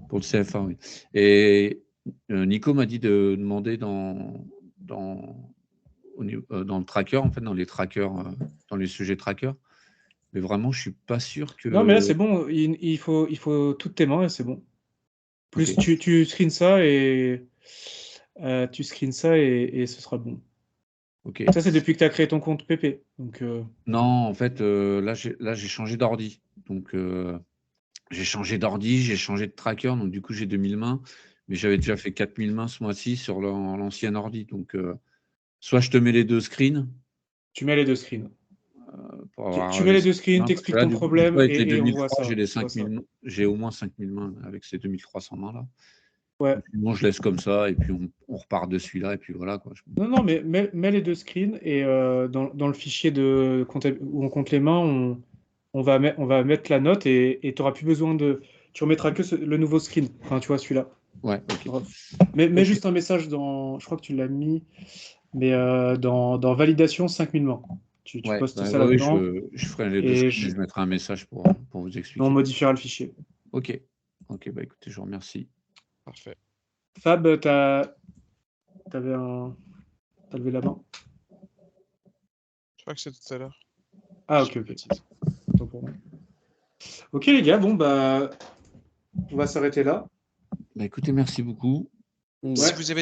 Pour le CFA, oui. Et Nico m'a dit de demander dans le tracker, en fait, dans les trackers, dans les sujets trackers, Mais vraiment, je suis pas sûr que. Non, mais là, c'est bon. Il faut toutes tes mains et c'est bon. Plus Ok. tu screens ça et et ce sera bon. Ok. Ça, c'est depuis que tu as créé ton compte PP. Donc, Non, en fait, là, j'ai changé d'ordi. Donc, j'ai changé d'ordi, j'ai changé de tracker. Donc, du coup, j'ai 2000 mains. Mais j'avais déjà fait 4000 mains ce mois-ci sur l'ancien ordi. Donc, soit je te mets les deux screens tu mets les deux screens. pour Tu avoir mets les les deux 5000 screens, mains. Parce que t'expliques là, ton du coup, problème avec les et on voit 2003, ça. j'ai les On voit ça. 5000 mains. J'ai au moins 5000 mains avec ces 2300 mains là. Ouais. Sinon, je laisse comme ça et puis on repart de celui-là. Et puis voilà, quoi. Non, mais mets les deux screens et dans le fichier où on compte les mains, on va mettre la note et tu n'auras plus besoin de. Tu remettras que le nouveau screen. Enfin, tu vois, celui-là. Ouais, ok. Mets Ok. juste un message dans. Je crois que tu l'as mis. Mais dans validation 5000 mains. Tu Ouais, postes bah, ça oui, là-dedans je ferai les deux et screens et je mettrai un message pour vous on expliquer. modifiera le fichier. Ok. Ok, bah écoutez, je vous remercie. Parfait. Fab, t'as levé la main. Je crois que c'est tout à l'heure. Ah, ok. Autant pour moi. Ok, les gars, bon, bah, on va s'arrêter là. Bah écoutez, merci beaucoup. Mm. Si Ouais. vous avez